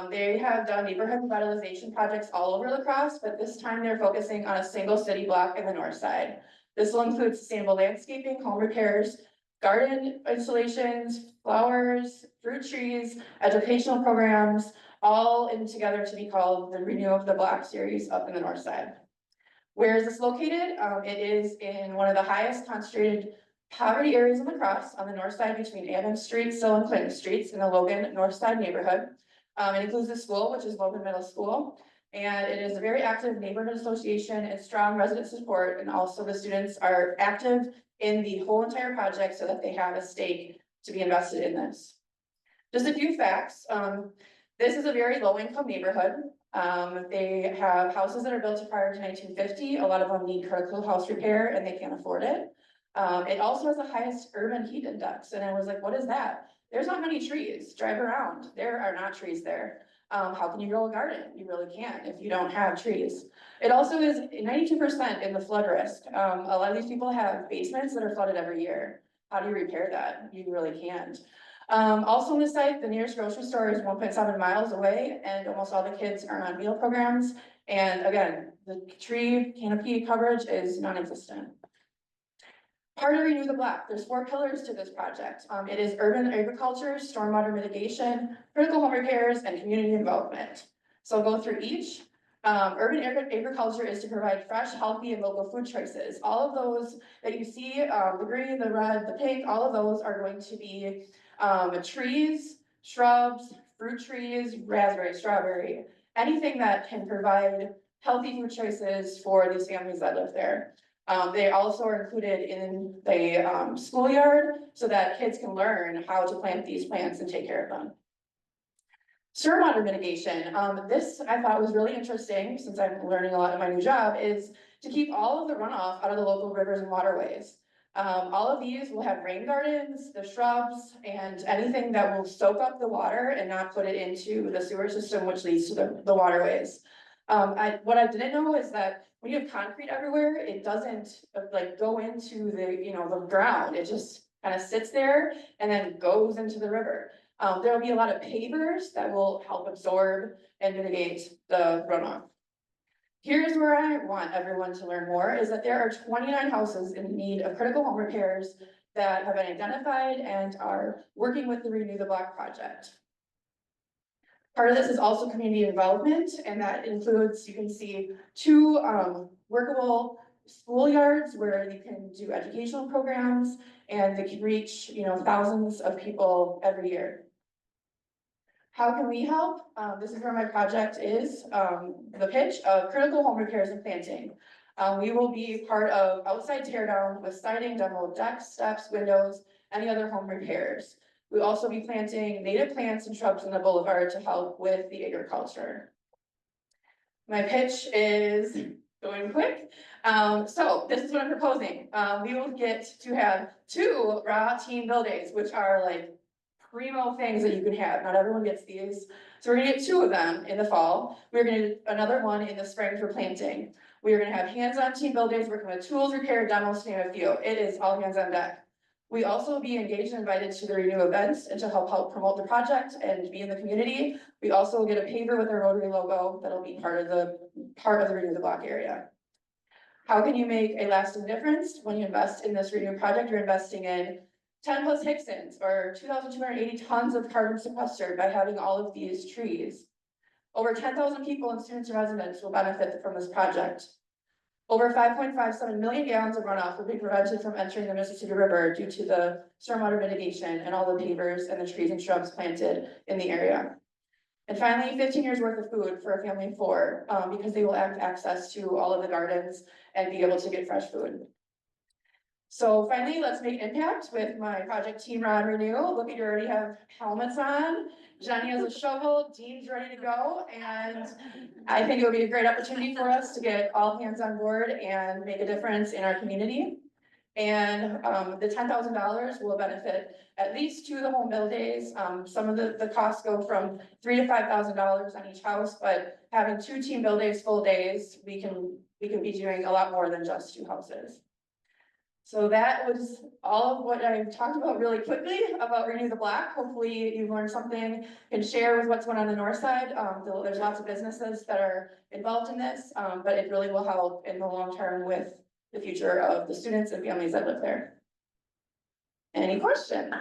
They have done neighborhood revitalization projects all over La Crosse, but this time they're focusing on a single city block in the north side. This will include sustainable landscaping, home repairs, garden installations, flowers, fruit trees, educational programs, all in together to be called the Renew of the Block series up in the north side. Where is this located? It is in one of the highest concentrated poverty areas in La Crosse on the north side between Adams Street, Sill and Clinton Streets in the Logan North Side neighborhood. It includes the school, which is Logan Middle School. And it is a very active neighborhood association and strong resident support. And also the students are active in the whole entire project so that they have a stake to be invested in this. Just a few facts. This is a very low income neighborhood. They have houses that are built prior to 1950. A lot of them need critical house repair and they can't afford it. It also has the highest urban heat index. And I was like, what is that? There's not many trees. Drive around. There are not trees there. How can you grow a garden? You really can't if you don't have trees. It also is 92% in the flood risk. A lot of these people have basements that are flooded every year. How do you repair that? You really can't. Also on the site, the nearest grocery store is 1.7 miles away and almost all the kids are on meal programs. And again, the tree canopy coverage is non-existent. Part of Renew the Block, there's 4 pillars to this project. It is urban agriculture, stormwater mitigation, critical home repairs, and community involvement. So I'll go through each. Urban agriculture is to provide fresh, healthy, and local food choices. All of those that you see, the green, the red, the pink, all of those are going to be trees, shrubs, fruit trees, raspberry, strawberry, anything that can provide healthy food choices for these families that live there. They also are included in the schoolyard so that kids can learn how to plant these plants and take care of them. Stormwater mitigation. This I thought was really interesting since I'm learning a lot in my new job is to keep all of the runoff out of the local rivers and waterways. All of these will have rain gardens, the shrubs, and anything that will soak up the water and not put it into the sewer system, which leads to the waterways. What I didn't know is that when you have concrete everywhere, it doesn't like go into the ground. It just kind of sits there and then goes into the river. There will be a lot of pavers that will help absorb and mitigate the runoff. Here's where I want everyone to learn more is that there are 29 houses in need of critical home repairs that have been identified and are working with the Renew the Block project. Part of this is also community involvement, and that includes, you can see 2 workable schoolyards where you can do educational programs and they can reach, thousands of people every year. How can we help? This is where my project is, the pitch of critical home repairs and planting. We will be part of outside tear down with siding, demo of decks, steps, windows, any other home repairs. We'll also be planting native plants and shrubs in the boulevard to help with the agriculture. My pitch is going quick. So this is what I'm proposing. We will get to have 2 raw team build days, which are like primo things that you can have. Not everyone gets these. So we're gonna get 2 of them in the fall. We're gonna do another one in the spring for planting. We are gonna have hands-on team build days, working with tools, repair, demos, to name a few. It is all hands on deck. We also will be engaged and invited to the Renew events and to help promote the project and be in the community. We also will get a paver with our Rotary logo that'll be part of the Renew the Block area. How can you make a lasting difference? When you invest in this Renew project, you're investing in 10 plus Hicksons or 2,280 tons of carbon sequestered by having all of these trees. Over 10,000 people and students and residents will benefit from this project. Over 5.57 million gallons of runoff will be prevented from entering the Mississippi River due to the stormwater mitigation and all the pavers and the trees and shrubs planted in the area. And finally, 15 years worth of food for a family of 4, because they will have access to all of the gardens and be able to get fresh food. So finally, let's make impact with my project team, Ron Renew. Look, you already have helmets on. Johnny has a shovel, Dean's ready to go, and I think it would be a great opportunity for us to get all hands on board and make a difference in our community. And the $10,000 will benefit at least 2 of the home build days. Some of the costs go from $3,000 to $5,000 on each house, but having 2 team build days, full days, we can be doing a lot more than just 2 houses. So that was all of what I've talked about really quickly about Renew the Block. Hopefully you learned something and share with what's going on the north side. There's lots of businesses that are involved in this, but it really will help in the long term with the future of the students and families that live there. Any questions?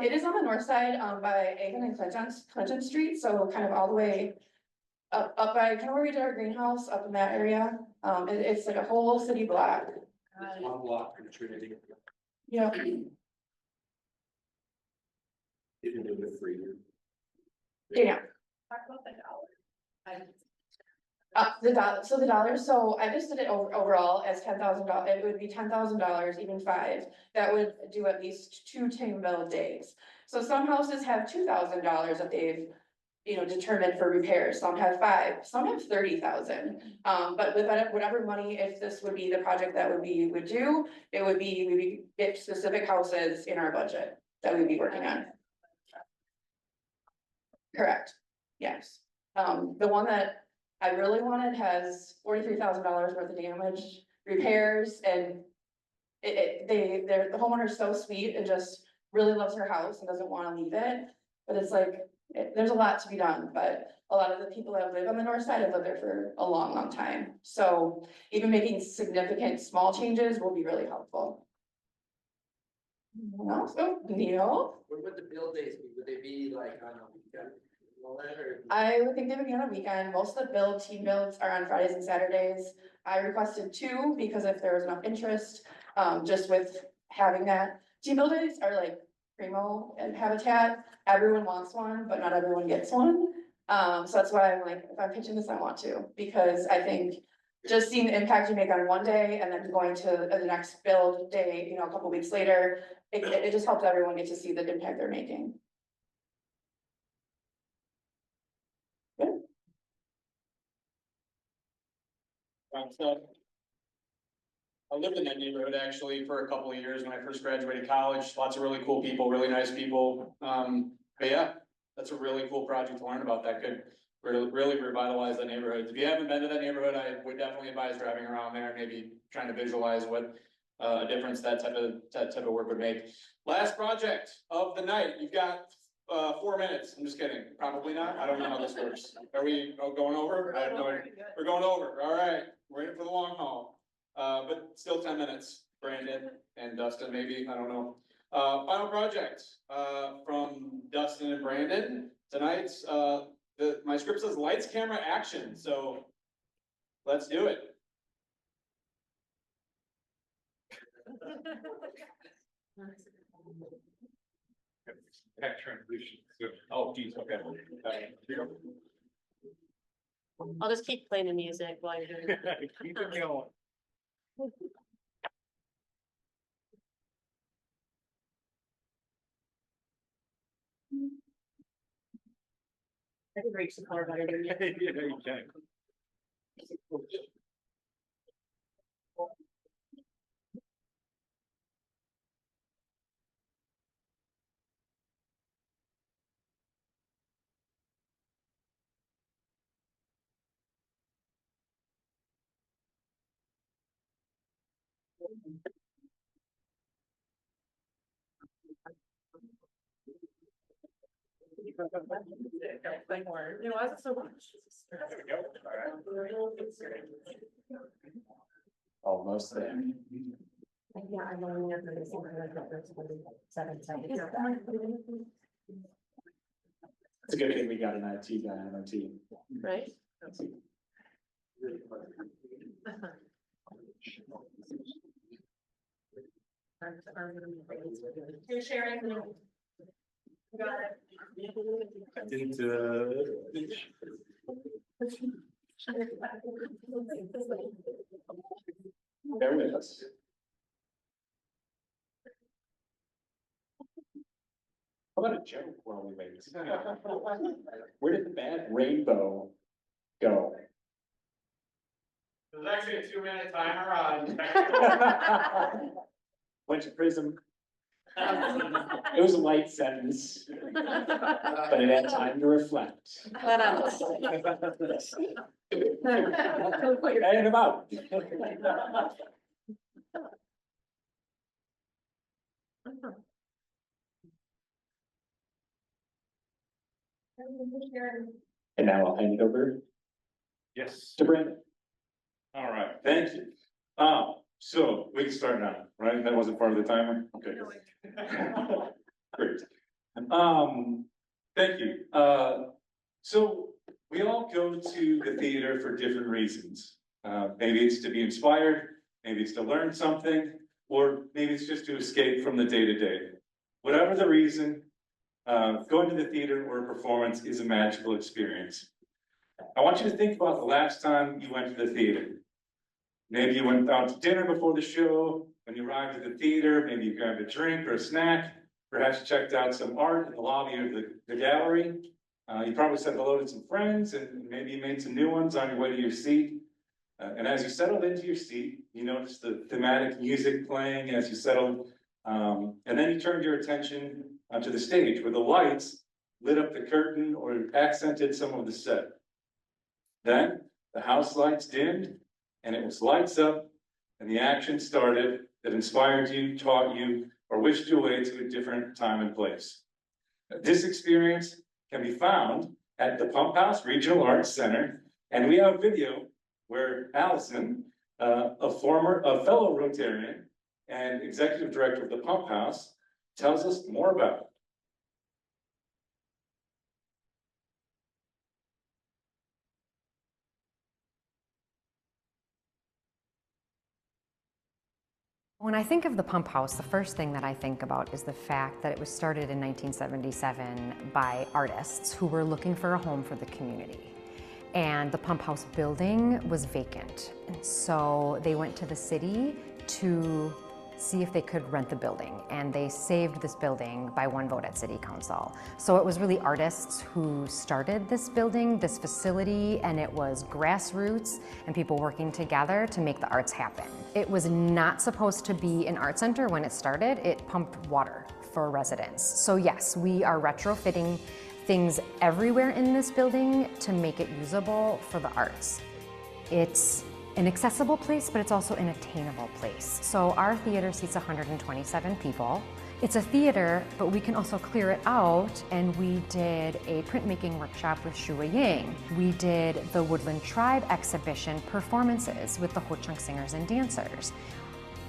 It is on the north side, by Avon and Clinton Street, so kind of all the way up by, kind of where we did our greenhouse, up in that area. It's like a whole city block. One block from Trinity. Yeah. Didn't do it for you. Yeah. Talk about the dollar. So the dollars, so I just did it overall as $10,000, it would be $10,000, even 5, that would do at least 2 team build days. So some houses have $2,000 that they've, determined for repairs, some have 5, some have 30,000. But with whatever money, if this would be the project that would do, it would be, we would get specific houses in our budget that we'd be working on. Correct, yes. The one that I really wanted has $43,000 worth of damage, repairs, and the homeowner's so sweet and just really loves her house and doesn't wanna leave it. But it's like, there's a lot to be done, but a lot of the people that live on the north side have lived there for a long, long time. So even making significant small changes will be really helpful. Anyone else? Oh, Neil? What would the build days be? Would they be like on a weekend? I would think they would be on a weekend. Most of the team builds are on Fridays and Saturdays. I requested 2 because if there was enough interest, just with having that. Team build days are like Primo and Habitat. Everyone wants one, but not everyone gets one. So that's why I'm like, if I'm pitching this, I want to, because I think just seeing the impact you make on one day and then going to the next build day, a couple weeks later, it just helps everyone get to see the impact they're making. So I lived in that neighborhood actually for a couple of years when I first graduated college. Lots of really cool people, really nice people. But yeah, that's a really cool project to learn about. That could really revitalize the neighborhood. If you haven't been to that neighborhood, I would definitely advise driving around there, maybe trying to visualize what a difference that type of work would make. Last project of the night. You've got 4 minutes. I'm just kidding. Probably not. I don't know how this works. Are we going over? I have no idea. We're going over. All right. We're in it for the long haul. But still 10 minutes. Brandon and Dustin, maybe. I don't know. Final project from Dustin and Brandon. Tonight's my script says lights, camera, action. So let's do it. That transition. So, Oh, geez, okay. I'll just keep playing the music while you're doing it. keep it going. I can reach the color better than you. Yeah, you can. It wasn't so much. Almost there. Yeah, I'm only at the 7 seconds. It's a good thing we got an IT guy on our team. Right? You're sharing. Got it. I didn't, bear with us. How about a joke while we wait? Where did the bad rainbow go? There's actually a 2-minute timer on. Went to prison. It was a light sentence, but it had time to reflect. And about. And now I'll hand it over Yes. to Brandon. All right, thank you. So we can start now, right? That wasn't part of the timer? Okay. Great. Thank you. So we all go to the theater for different reasons. Maybe it's to be inspired, maybe it's to learn something, or maybe it's just to escape from the day-to-day. Whatever the reason, going to the theater or a performance is a magical experience. I want you to think about the last time you went to the theater. Maybe you went out to dinner before the show. When you arrived at the theater, maybe you grabbed a drink or a snack. Perhaps you checked out some art in the lobby of the gallery. You probably said hello to some friends, and maybe you made some new ones on your way to your seat. And as you settled into your seat, you noticed the thematic music playing as you settled. And then you turned your attention to the stage where the lights lit up the curtain or accented some of the set. Then the house lights dimmed, and it was lights up, and the action started that inspired you, taught you, or wished you away to a different time and place. This experience can be found at the Pump House Regional Arts Center, and we have video where Allison, a fellow Rotarian and executive director of the Pump House, tells us more about it. When I think of the Pump House, the first thing that I think about is the fact that it was started in 1977 by artists who were looking for a home for the community. And the Pump House building was vacant. And so they went to the city to see if they could rent the building. And they saved this building by 1 vote at City Council. So it was really artists who started this building, this facility, and it was grassroots and people working together to make the arts happen. It was not supposed to be an art center when it started. It pumped water for residents. So yes, we are retrofitting things everywhere in this building to make it usable for the arts. It's an accessible place, but it's also an attainable place. So our theater seats 127 people. It's a theater, but we can also clear it out, and we did a printmaking workshop with Shua Yang. We did the Woodland Tribe exhibition performances with the Ho Chunk singers and dancers.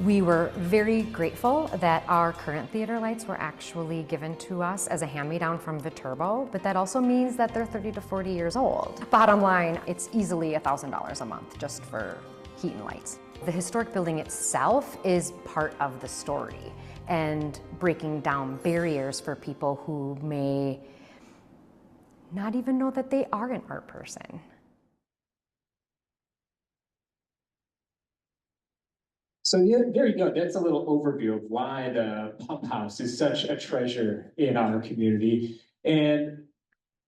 We were very grateful that our current theater lights were actually given to us as a hand-me-down from Viterbo, but that also means that they're 30 to 40 years old. Bottom line, it's easily $1,000 a month just for heat and lights. The historic building itself is part of the story and breaking down barriers for people who may not even know that they are an art person. So yeah, there you go. That's a little overview of why the Pump House is such a treasure in our community. And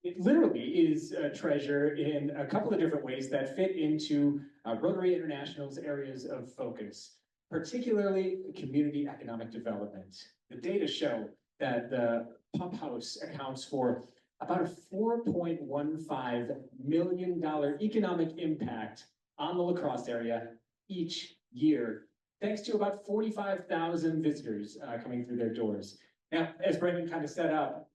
it literally is a treasure in a couple of different ways that fit into Rotary International's areas of focus, particularly community economic development. The data show that the Pump House accounts for about a $4.15 million economic impact on the La Crosse area each year, thanks to about 45,000 visitors coming through their doors. Now, as Brendan kind of set up,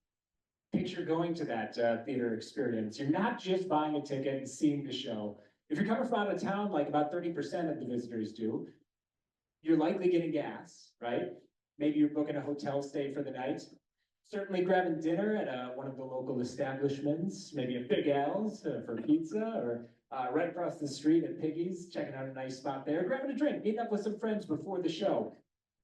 picture going to that theater experience. You're not just buying a ticket and seeing the show. If you're coming from out of town, like about 30% of the visitors do, you're likely getting gas, right? Maybe you're booking a hotel stay for the night. Certainly grabbing dinner at one of the local establishments, maybe a Big Al's for pizza, or right across the street at Piggy's, checking out a nice spot there, grabbing a drink, meeting up with some friends before the show.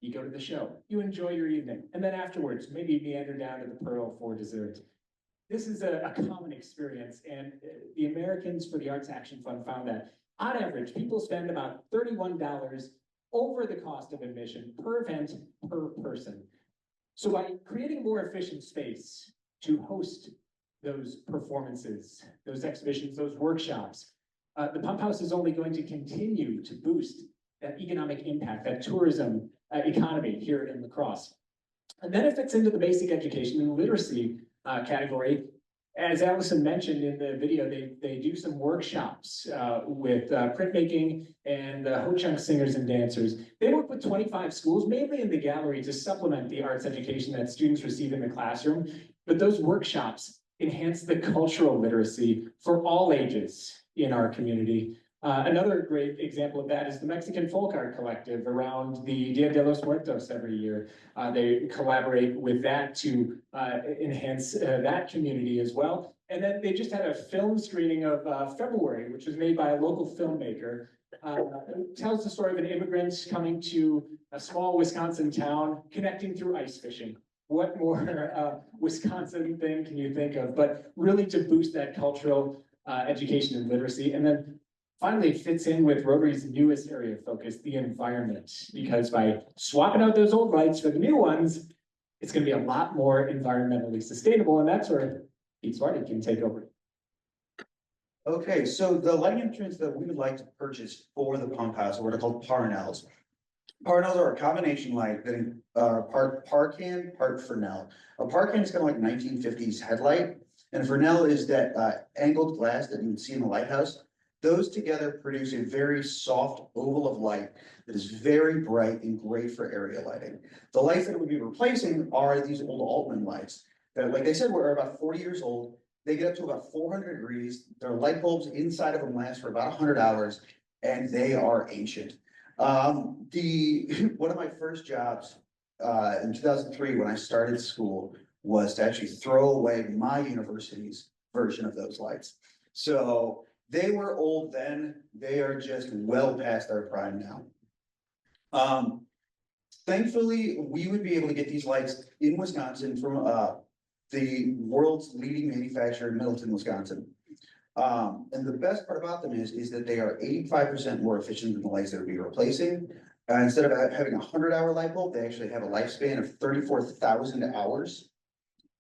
you go to the show, you enjoy your evening, and then afterwards, maybe you meander down to the Pearl for dessert. This is a common experience, and the Americans for the Arts Action Fund found that on average, people spend about $31 over the cost of admission per event per person. So by creating more efficient space to host those performances, those exhibitions, those workshops, the Pump House is only going to continue to boost that economic impact, that tourism economy here in La Crosse. And then it fits into the basic education and literacy category. As Allison mentioned in the video, they do some workshops with printmaking and Ho-Chunk singers and dancers. They work with 25 schools, mainly in the gallery, to supplement the arts education that students receive in the classroom. But those workshops enhance the cultural literacy for all ages in our community. Another great example of that is the Mexican Folk Art Collective around the Dia de los Muertos every year. They collaborate with that to enhance that community as well. And then they just had a film screening of February, which was made by a local filmmaker. It tells the story of an immigrant coming to a small Wisconsin town, connecting through ice fishing. What more Wisconsin thing can you think of? But really to boost that cultural education and literacy. And then finally, it fits in with Rotary's newest area of focus, the environment, because by swapping out those old lights for the new ones, it's going to be a lot more environmentally sustainable, and that's where Pete Swarty can take over. Okay, so the lighting instruments that we would like to purchase for the pump house are what are called Parnells. Parnells are a combination light that are part Parcan, part Fresnel. A Parcan is kind of like 1950s headlight, and Fresnel is that angled glass that you would see in the lighthouse. Those together produce a very soft oval of light that is very bright and great for area lighting. The lights that it would be replacing are these old Altman lights that, like I said, were about 40 years old. They get up to about 400 degrees. Their light bulbs inside of them last for about 100 hours, and they are ancient. One of my first jobs in 2003 when I started school was to actually throw away my university's version of those lights. So they were old then, they are just well past their prime now. Thankfully, we would be able to get these lights in Wisconsin from the world's leading manufacturer in Middleton, Wisconsin. And the best part about them is that they are 85% more efficient than the lights that would be replacing. Instead of having a 100-hour light bulb, they actually have a lifespan of 34,000 hours.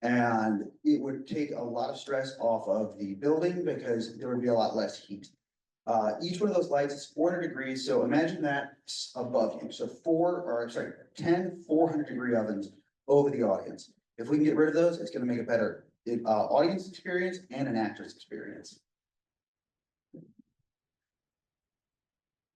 And it would take a lot of stress off of the building because there would be a lot less heat. Each one of those lights is 400 degrees, so imagine that above you. So 10 400-degree ovens over the audience. If we can get rid of those, it's going to make a better audience experience and an actor's experience.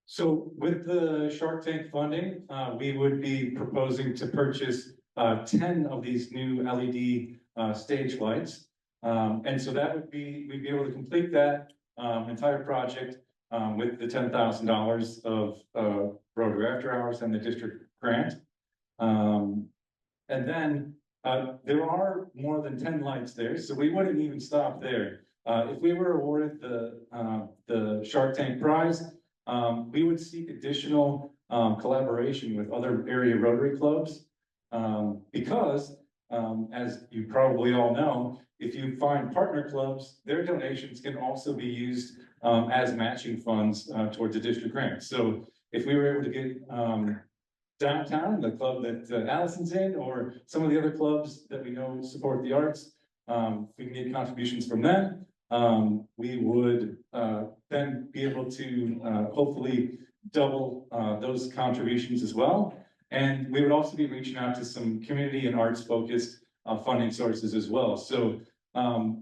So with the Shark Tank funding, we would be proposing to purchase 10 of these new LED stage lights. And so that would be, we'd be able to complete that entire project with the $10,000 of Rotary After Hours and the district grant. And then there are more than 10 lights there, so we wouldn't even stop there. If we were awarded the Shark Tank prize, we would seek additional collaboration with other area Rotary clubs. Because, as you probably all know, if you find partner clubs, their donations can also be used as matching funds towards a district grant. So if we were able to get downtown, the club that Allison's in, or some of the other clubs that we know support the arts, we can get contributions from them. We would then be able to hopefully double those contributions as well. And we would also be reaching out to some community and arts focused funding sources as well. So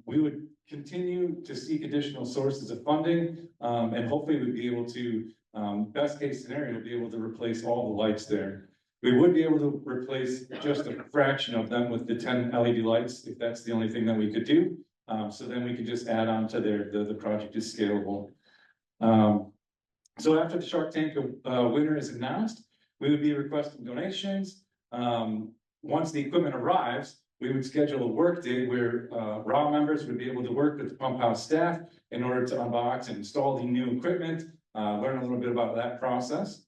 we would continue to seek additional sources of funding, and hopefully we'd be able to, best case scenario, be able to replace all the lights there. We would be able to replace just a fraction of them with the 10 LED lights, if that's the only thing that we could do. So then we could just add on to the project is scalable. So after the Shark Tank winner is announced, we would be requesting donations. Once the equipment arrives, we would schedule a work day where RAW members would be able to work with the pump house staff in order to unbox and install the new equipment, learn a little bit about that process.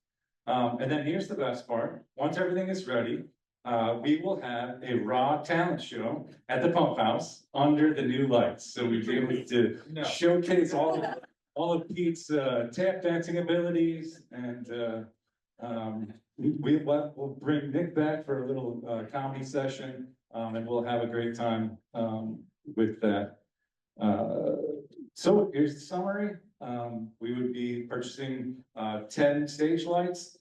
And then here's the best part, once everything is ready, we will have a raw talent show at the Pump House under the new lights. So we'll be able to showcase all of Pete's tap dancing abilities and we'll bring Nick back for a little comedy session, and we'll have a great time with that. So here's the summary. We would be purchasing 10 stage lights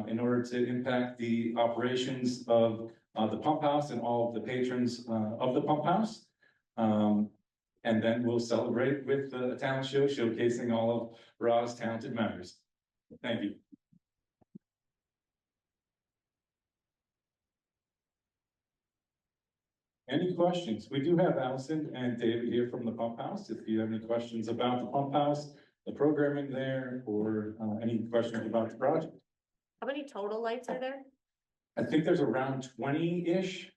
in order to impact the operations of the Pump House and all of the patrons of the Pump House. And then we'll celebrate with a talent show showcasing all of Raw's talented members. Thank you. Any questions? We do have Allison and David here from the Pump House. If you have any questions about the Pump House, the programming there, or any questions about the project. How many total lights are there? I think there's around 20-ish,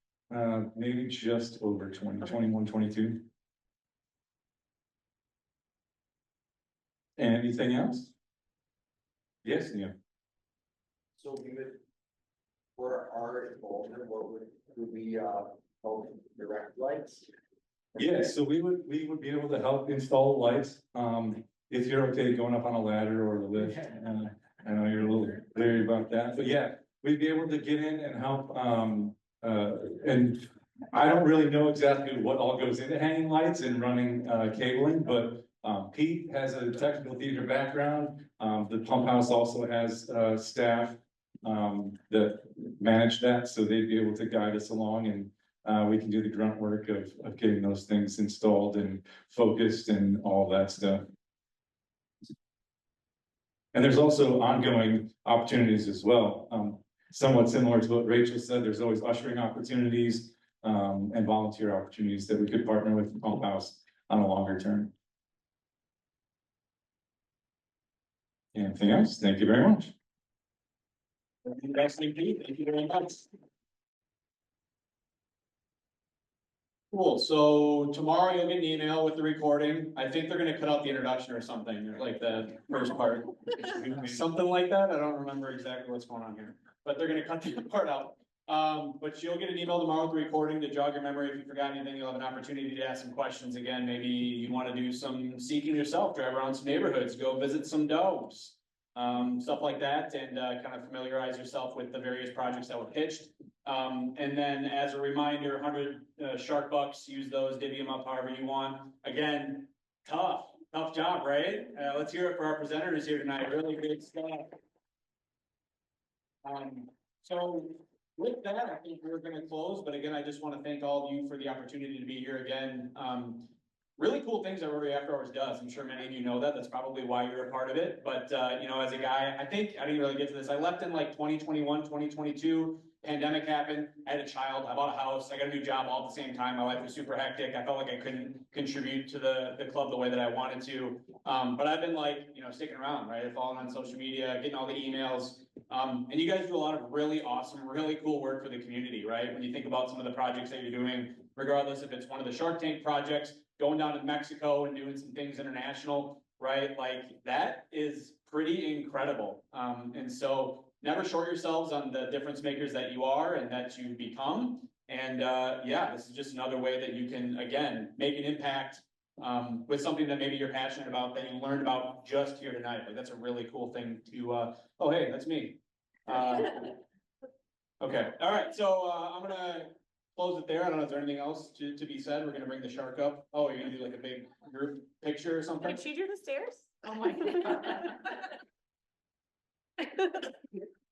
maybe just over 20, 21, 22. Anything else? Yes, Neil. So we would, for our involvement, what would we, help direct lights? Yeah, so we would be able to help install lights, if you're okay going up on a ladder or a lift. I know you're a little leery about that, but yeah, we'd be able to get in and help, and I don't really know exactly what all goes into hanging lights and running, cabling, but Pete has a technical theater background. The Pump House also has, staff, that manage that, so they'd be able to guide us along, and we can do the grunt work of getting those things installed and focused and all that stuff. And there's also ongoing opportunities as well. Somewhat similar to what Rachel said, there's always ushering opportunities, and volunteer opportunities that we could partner with the Pump House on a longer term. Anything else? Thank you very much. Thank you very much. Cool, so tomorrow you'll get an email with the recording. I think they're gonna cut out the introduction or something, or like the first part. Something like that, I don't remember exactly what's going on here, but they're gonna cut the part out. But you'll get an email tomorrow with the recording to jog your memory. If you forgot anything, you'll have an opportunity to ask some questions again. Maybe you wanna do some seeking yourself, drive around some neighborhoods, go visit some dogs. Stuff like that, and kind of familiarize yourself with the various projects that were pitched. And then as a reminder, 100 shark bucks, use those, divvy them up however you want. Again, tough job, right? Let's hear it for our presenters here tonight, really great stuff. So with that, I think we're gonna close, but again, I just wanna thank all of you for the opportunity to be here again. Really cool things that Rotary After Hours does. I'm sure many of you know that. That's probably why you're a part of it. But, you know, as a guy, I think I didn't really get to this. I left in like 2021, 2022. Pandemic happened. I had a child. I bought a house. I got a new job all at the same time. My life was super hectic. I felt like I couldn't contribute to the club the way that I wanted to. But I've been like, you know, sticking around, right? Following on social media, getting all the emails. And you guys do a lot of really awesome, really cool work for the community, right? When you think about some of the projects that you're doing, regardless if it's one of the Shark Tank projects, going down to Mexico and doing some things international, right? Like that is pretty incredible. And so never short yourselves on the difference makers that you are and that you become. And yeah, this is just another way that you can, again, make an impact with something that maybe you're passionate about, that you learned about just here tonight. Like that's a really cool thing to, oh, hey, that's me. Okay, all right, so I'm gonna close it there. I don't know if there's anything else to be said. We're gonna bring the shark up. Oh, you're gonna do like a big group picture or something? Did she do the stairs? Oh my God.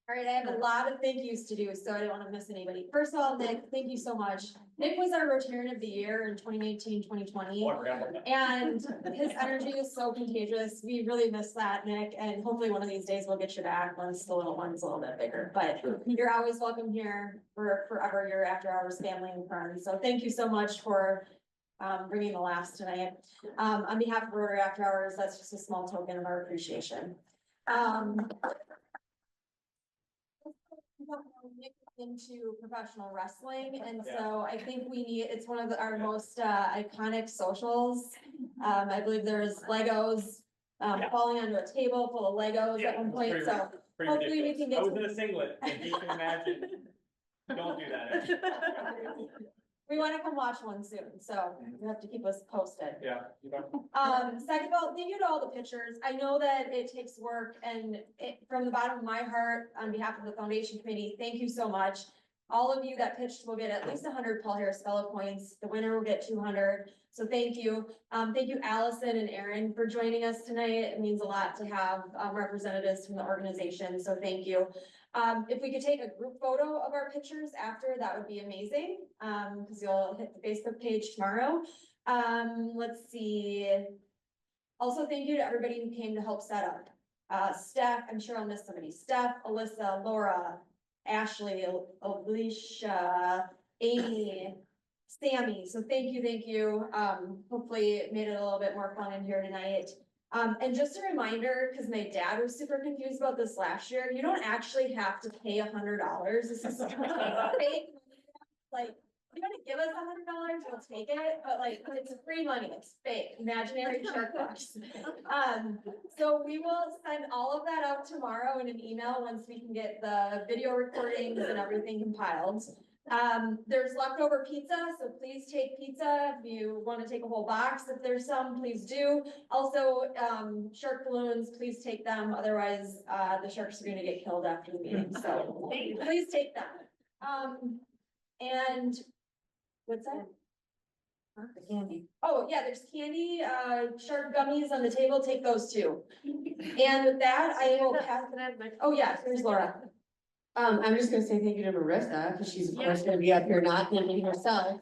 All right, I have a lot of thank yous to do, so I don't want to miss anybody. First of all, Nick, thank you so much. Nick was our Rotarian of the Year in 2019, 2020. Oh, I forgot about that. And his energy is so contagious. We really miss that, Nick, and hopefully one of these days we'll get you back once the little one's a little bit bigger. But you're always welcome here for forever, your After Hours family and friends. So thank you so much for bringing the laughs tonight. On behalf of Rotary After Hours, that's just a small token of our appreciation. Nick into professional wrestling, and so I think it's one of our most iconic socials. I believe there's Legos falling onto a table full of Legos at one point, so pretty Hopefully we ridiculous. can get I was to- in a singlet, if you can imagine. Don't do that. We wanna come watch one soon, so you have to keep us posted. Yeah. you know. Second of all, thank you to all the pictures. I know that it takes work and from the bottom of my heart, on behalf of the foundation committee, thank you so much. All of you that pitched will get at least 100 Paul Harris Fellow points. The winner will get 200. So thank you. Thank you, Allison and Aaron, for joining us tonight. It means a lot to have representatives from the organization, so thank you. If we could take a group photo of our pictures after, that would be amazing, because you'll hit the Facebook page tomorrow. Let's see. Also, thank you to everybody who came to help set up. Steph, I'm sure I'll miss somebody. Steph, Alyssa, Laura, Ashley, Alicia, Amy, Sammy. So thank you, thank you. Hopefully it made it a little bit more fun in here tonight. And just a reminder, because my dad was super confused about this last year, you don't actually have to pay $100. This is fake. Like, you're gonna give us $100, we'll take it, but like, it's free money, it's fake, imaginary shark bucks. So we will send all of that out tomorrow in an email once we can get the video recordings and everything compiled. There's leftover pizza, so please take pizza. If you want to take a whole box, if there's some, please do. Also, shark balloons, please take them. Otherwise, the sharks are gonna get killed after the meeting, so please take them. And what's that? The candy. Oh, yeah, there's candy, shark gummies on the table. Take those too. And with that, I will pass. Oh, yeah, here's Laura. I'm just gonna say thank you to Marissa, because she's of course gonna be up here not thanking herself.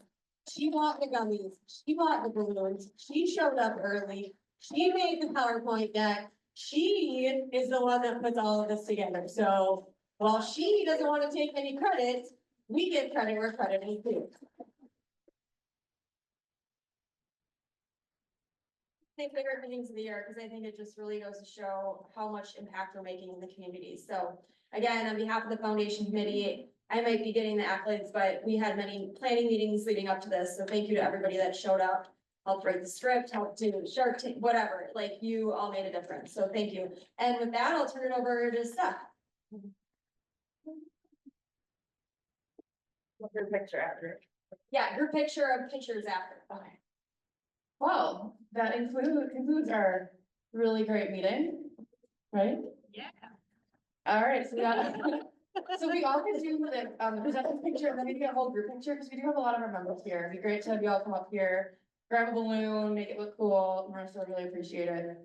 She bought the gummies, she bought the balloons, she showed up early, she made the PowerPoint deck. She is the one that puts all of this together, so while she doesn't want to take any credit, we give credit where credit is due. My favorite meetings of the year, because I think it just really goes to show how much impact we're making in the community. So again, on behalf of the foundation committee, I might be getting the accolades, but we had many planning meetings leading up to this. So thank you to everybody that showed up, helped write the script, helped do Shark Tank, whatever, like you all made a difference. So thank you. And with that, I'll turn it over to Steph. Your picture after. Yeah, your picture of pictures after. Okay. Well, that concludes our really great meeting, right? Yeah. All right, so we got, so we all can do the present picture, and then we can get a whole group picture, because we do have a lot of our members here. It'd be great to have you all come up here, grab a balloon, make it look cool. Marissa would really appreciate it.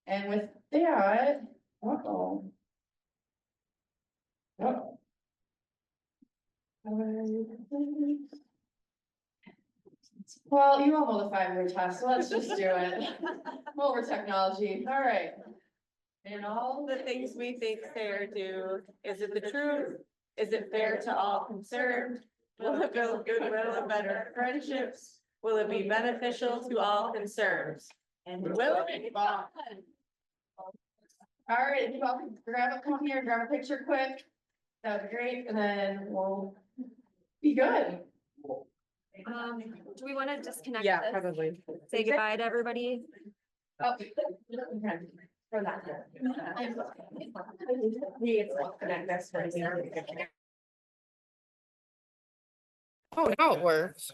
And with that, uh-oh. Uh-oh. Well, you all know the 5-year test, so let's just do it. Over technology, all right. And all The things we think fair do, is it the truth? Is it fair to all concerned? Will it build goodwill and better friendships? Will it be beneficial to all concerned? And will it be fun? All right, if you all can come here, grab a picture quick, that would be great, and then we'll be good. Do we want to disconnect? Yeah, this? probably. Say goodbye to everybody. Oh, okay. For that. We connect next time. Oh, now it works.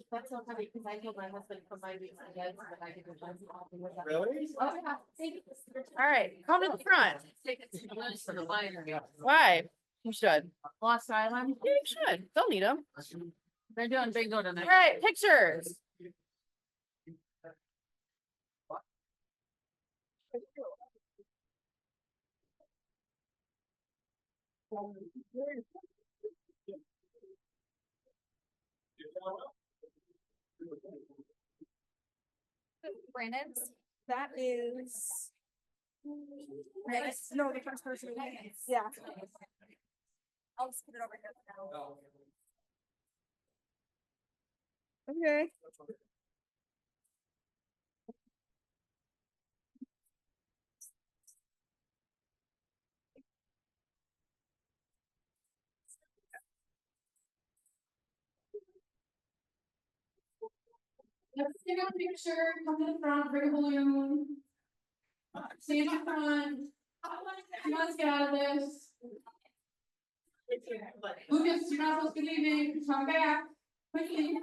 That's so funny, because I told my husband from my weeks ahead, so that I could do something with that. Really? Oh, yeah. Take it. All right, come to the front. Take it to the list for the line. Why? You should. Lost Island. Yeah, you should. They'll need them. They're doing bingo All tonight. right, pictures. Brandon's, that is. Next, no, the first person. Yeah. I'll just put it over here now. Okay. Let's take a picture, come to the front, bring a balloon. Stand in front. Let's get out of this. Lucas, you're not supposed to be leaving, come back, quickly.